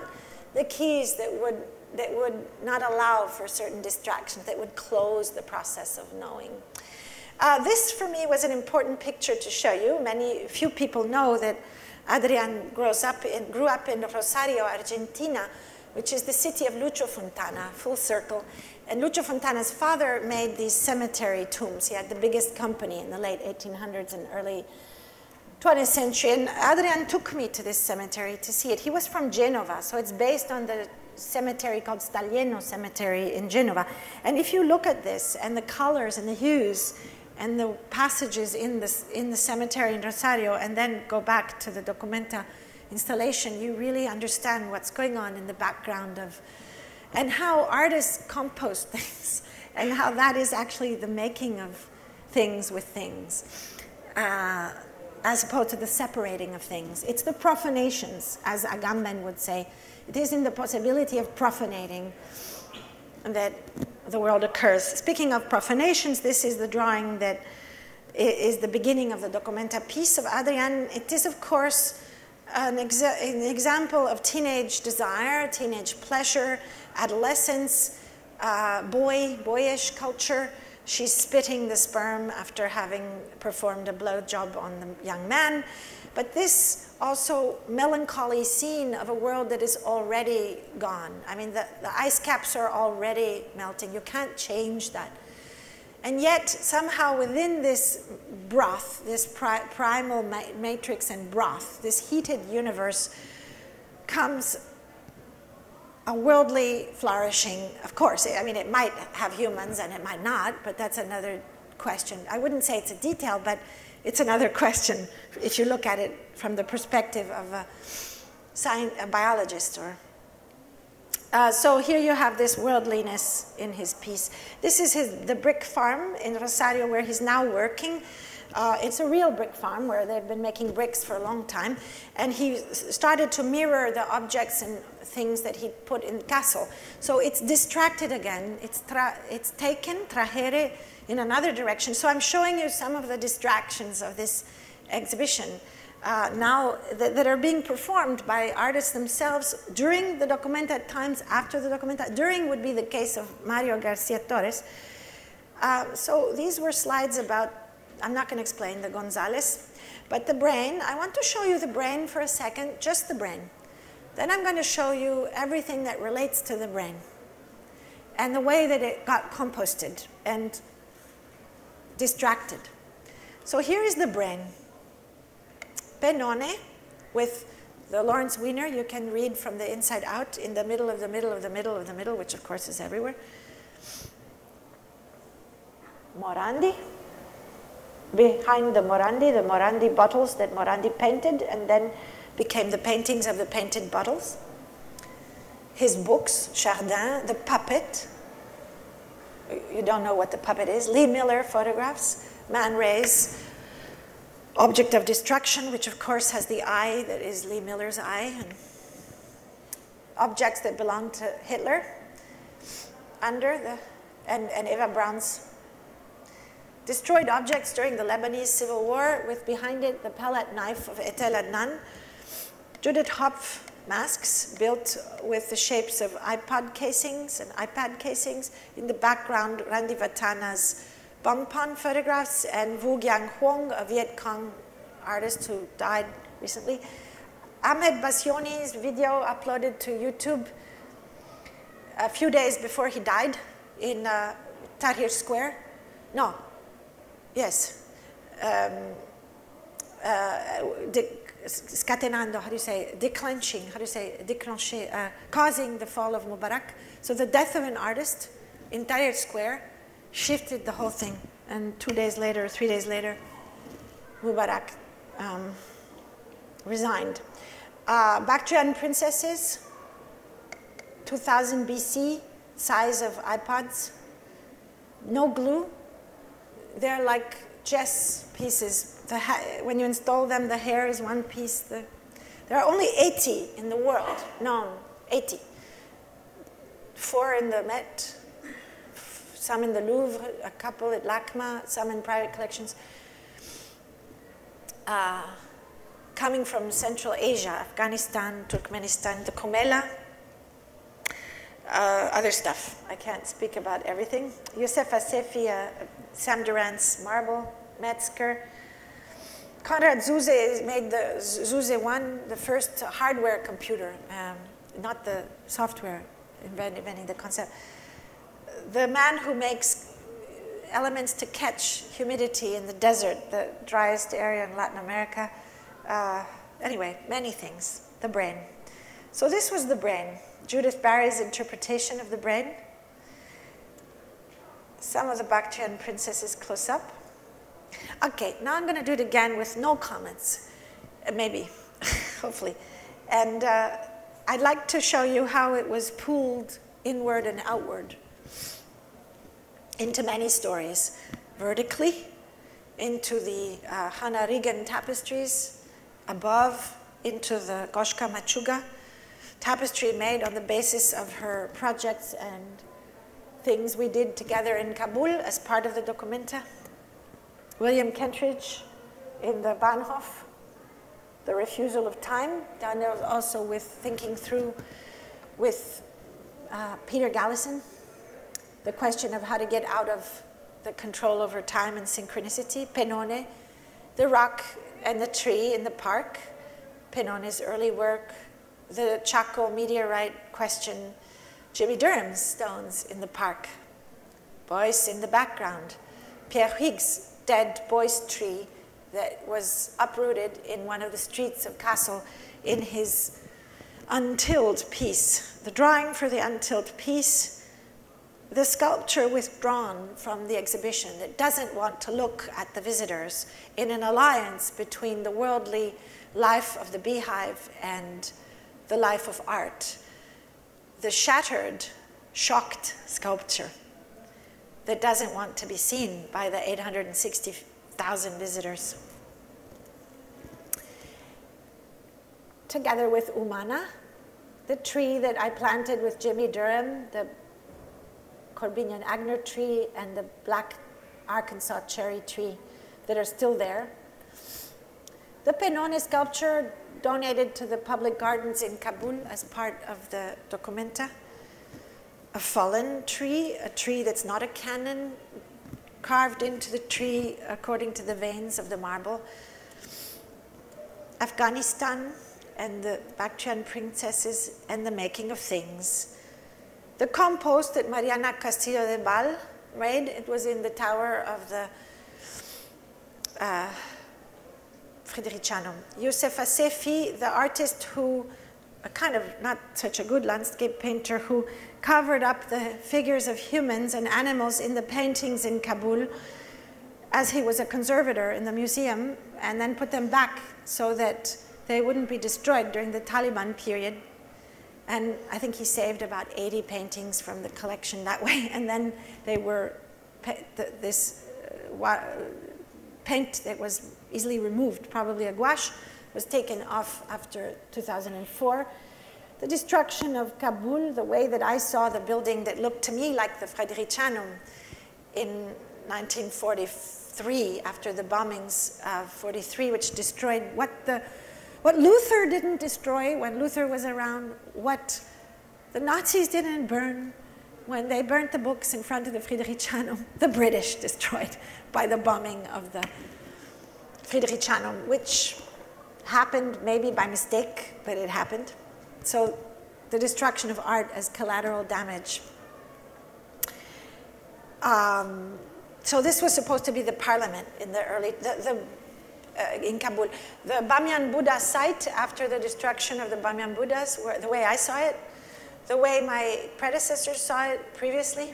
the keys that would not allow for certain distractions, that would close the process of knowing. This, for me, was an important picture to show you. Few people know that Adrian grew up in Rosario, Argentina, which is the city of Lucio Fontana, full circle. And Lucio Fontana's father made these cemetery tombs. He had the biggest company in the late 1800s and early 20th century. And Adrian took me to this cemetery to see it. He was from Genova, so it's based on the cemetery called Staglieno Cemetery in Genova. And if you look at this, and the colors and the hues, and the passages in the cemetery in Rosario, and then go back to the Documenta installation, you really understand what's going on in the background and how artists compost things, and how that is actually the making of things with things, as opposed to the separating of things. It's the profanations, as Agamben would say. It is in the possibility of profanating that the world occurs. Speaking of profanations, this is the drawing that is the beginning of the Documenta piece of Adrian. It is, of course, an example of teenage desire, teenage pleasure, adolescence, boyish culture. She's spitting the sperm after having performed a blowjob on the young man. But this also melancholy scene of a world that is already gone. I mean, the ice caps are already melting. You can't change that. And yet, somehow within this broth, this primal matrix and broth, this heated universe, comes a worldly flourishing. Of course, I mean, it might have humans and it might not, but that's another question. I wouldn't say it's a detail, but it's another question if you look at it from the perspective of a biologist. So here you have this worldliness in his piece. This is the brick farm in Rosario where he's now working. It's a real brick farm where they've been making bricks for a long time. And he started to mirror the objects and things that he put in Castle. So it's distracted again. It's taken, trahere, in another direction. So I'm showing you some of the distractions of this exhibition now that are being performed by artists themselves during the documenta, at times after the documenta. During would be the case of Mario Garcia Torres. So these were slides about, I'm not going to explain the Gonzales, but the brain. I want to show you the brain for a second, just the brain. Then I'm going to show you everything that relates to the brain and the way that it got composted and distracted. So here is the brain. Pennone with the Lawrence Wiener, you can read from the inside out in the middle of the middle of the middle of the middle, which of course is everywhere. Morandi. Behind the Morandi bottles that Morandi painted and then became the paintings of the painted bottles. His books, Chardin, the puppet. You don't know what the puppet is. Lee Miller photographs, Man Ray's Object of Destruction, which of course has the eye that is Lee Miller's eye, and objects that belong to Hitler, and Eva Braun's destroyed objects during the Lebanese Civil War, with behind it the pellet knife of Etel Adnan. Judith Hopf masks built with the shapes of iPod casings and iPad casings. In the background, Randy Vatana's Bonpon photographs and Wu Gyang Huong, a Viet Cong artist who died recently. Ahmed Bassioni's video uploaded to YouTube a few days before he died in Tahrir Square. No, yes. Scatenando, how do you say, declenching, how do you say, déclencher, causing the fall of Mubarak. So the death of an artist in Tahrir Square shifted the whole thing. And 2 days later, 3 days later, Mubarak resigned. Bactrian princesses, 2000 BC, size of iPods, no glue. They're like chess pieces. When you install them, the hair is one piece. There are only 80 in the world known, 80. 4 in the Met, some in the Louvre, a couple at LACMA, some in private collections. Coming from Central Asia, Afghanistan, Turkmenistan, the Comela, other stuff. I can't speak about everything. Youssef Assefi, Sam Durant's marble, Metzger. Konrad Zuse made the Zuse 1, the first hardware computer, not the software, inventing the concept. The man who makes elements to catch humidity in the desert, the driest area in Latin America. Anyway, many things, the brain. So this was the brain. Judith Barry's interpretation of the brain. Some of the Bactrian princesses close up. Okay, now I'm going to do it again with no comments, maybe, hopefully. And I'd like to show you how it was pulled inward and outward into many stories, vertically, into the Hannah Regan tapestries, above, into the Goshka Machuga tapestry made on the basis of her projects and things we did together in Kabul as part of the Documenta. William Kentridge in the Bahnhof, The Refusal of Time, down there also with thinking through with Peter Gallison, the question of how to get out of the control over time and synchronicity. Pennone, the rock and the tree in the park, Pennone's early work, the Chaco meteorite question, Jimmy Durham's stones in the park, Boyce in the background, Pierre Huyghe's dead boy's tree that was uprooted in one of the streets of Kassel in his untilled piece. The drawing for the untilled piece, the sculpture withdrawn from the exhibition that doesn't want to look at the visitors in an alliance between the worldly life of the beehive and the life of art. The shattered, shocked sculpture that doesn't want to be seen by the 860,000 visitors. Together with Umana, the tree that I planted with Jimmy Durham, the Corbinian Agner tree and the black Arkansas cherry tree that are still there. The Penone sculpture donated to the public gardens in Kabul as part of the documenta. A fallen tree, a tree that's not a cannon, carved into the tree according to the veins of the marble. Afghanistan and the Bactrian princesses and the making of things. The compost that Mariana Castillo de Val made, it was in the tower of the Fridericianum. Youssef Assefi, the artist who, a kind of not such a good landscape painter, who covered up the figures of humans and animals in the paintings in Kabul as he was a conservator in the museum, and then put them back so that they wouldn't be destroyed during the Taliban period. And I think he saved about 80 paintings from the collection that way. And then they were, this paint that was easily removed, probably a gouache, was taken off after 2004. The destruction of Kabul, the way that I saw the building that looked to me like the Fridericianum in 1943, after the bombings of 43, which destroyed what Luther didn't destroy when Luther was around, what the Nazis didn't burn when they burnt the books in front of the Fridericianum, the British destroyed by the bombing of the Fridericianum, which happened maybe by mistake, but it happened. So the destruction of art as collateral damage. So this was supposed to be the parliament in the early, in Kabul. The Bamyan Buddha site after the destruction of the Bamyan Buddhas, the way I saw it, the way my predecessors saw it previously,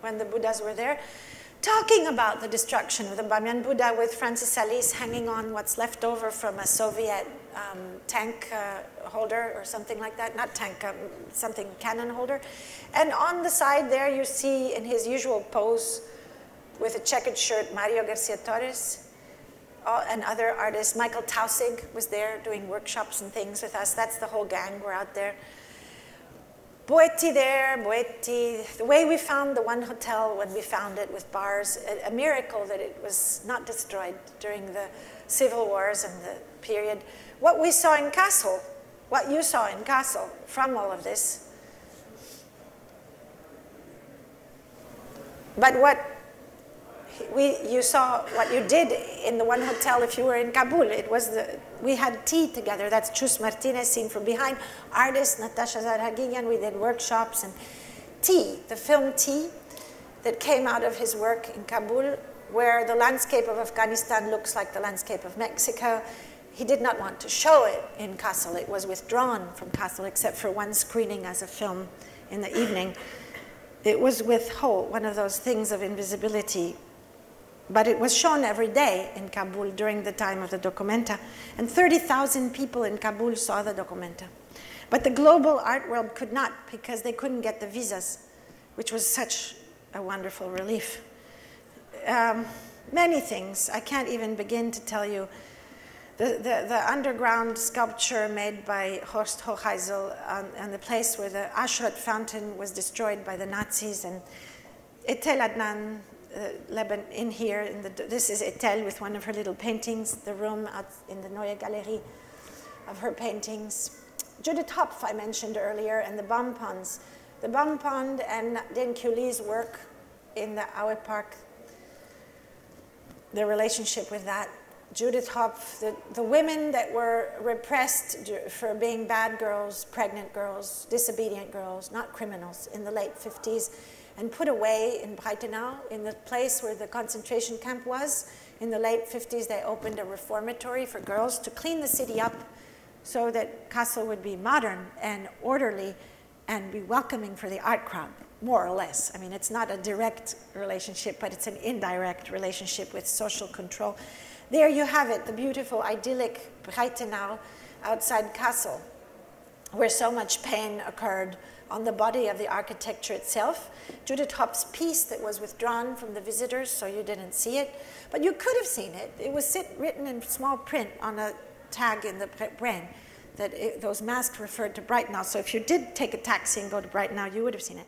when the Buddhas were there, talking about the destruction of the Bamyan Buddha with Francis Alice hanging on what's left over from a Soviet tank holder or something like that, not tank, something cannon holder. And on the side there you see in his usual pose with a checkered shirt, Mario Garcia Torres, and other artists. Michael Tausig was there doing workshops and things with us. That's the whole gang, we're out there. Boetti there, Boetti. The way we found the one hotel when we found it with bars, a miracle that it was not destroyed during the civil wars and the period. What we saw in Kassel, what you saw in Kassel from all of this. But what you saw what you did in the one hotel if you were in Kabul. It was we had tea together. That's Chus Martinez seen from behind. Artist Natasha Zarhagian, we did workshops and tea, the film Tea that came out of his work in Kabul, where the landscape of Afghanistan looks like the landscape of Mexico. He did not want to show it in Kassel. It was withdrawn from Kassel except for one screening as a film in the evening. It was withheld, one of those things of invisibility. But it was shown every day in Kabul during the time of the documenta. And 30,000 people in Kabul saw the documenta. But the global art world could not because they couldn't get the visas, which was such a wonderful relief. Many things. I can't even begin to tell you. The underground sculpture made by Horst Hochheisel on the place where the Ashrot fountain was destroyed by the Nazis, and Etel Adnan, Lebanon, in here, this is Etel with one of her little paintings, the room out in the Neue Galerie of her paintings. Judith Hopf, I mentioned earlier, and the bomb ponds. The bomb pond and Dihn Kuli's work in the Aue Park, the relationship with that. Judith Hopf, the women that were repressed for being bad girls, pregnant girls, disobedient girls, not criminals, in the late 50s, and put away in Breitenau, in the place where the concentration camp was. In the late 50s, they opened a reformatory for girls to clean the city up so that Kassel would be modern and orderly and be welcoming for the art crowd, more or less. I mean, it's not a direct relationship, but it's an indirect relationship with social control. There you have it, the beautiful, idyllic Breitenau outside Kassel, where so much pain occurred on the body of the architecture itself. Judith Hopp's piece that was withdrawn from the visitors, so you didn't see it, but you could have seen it. It was written in small print on a tag in the brain that those masks referred to Breitenau. So if you did take a taxi and go to Breitenau, you would have seen it.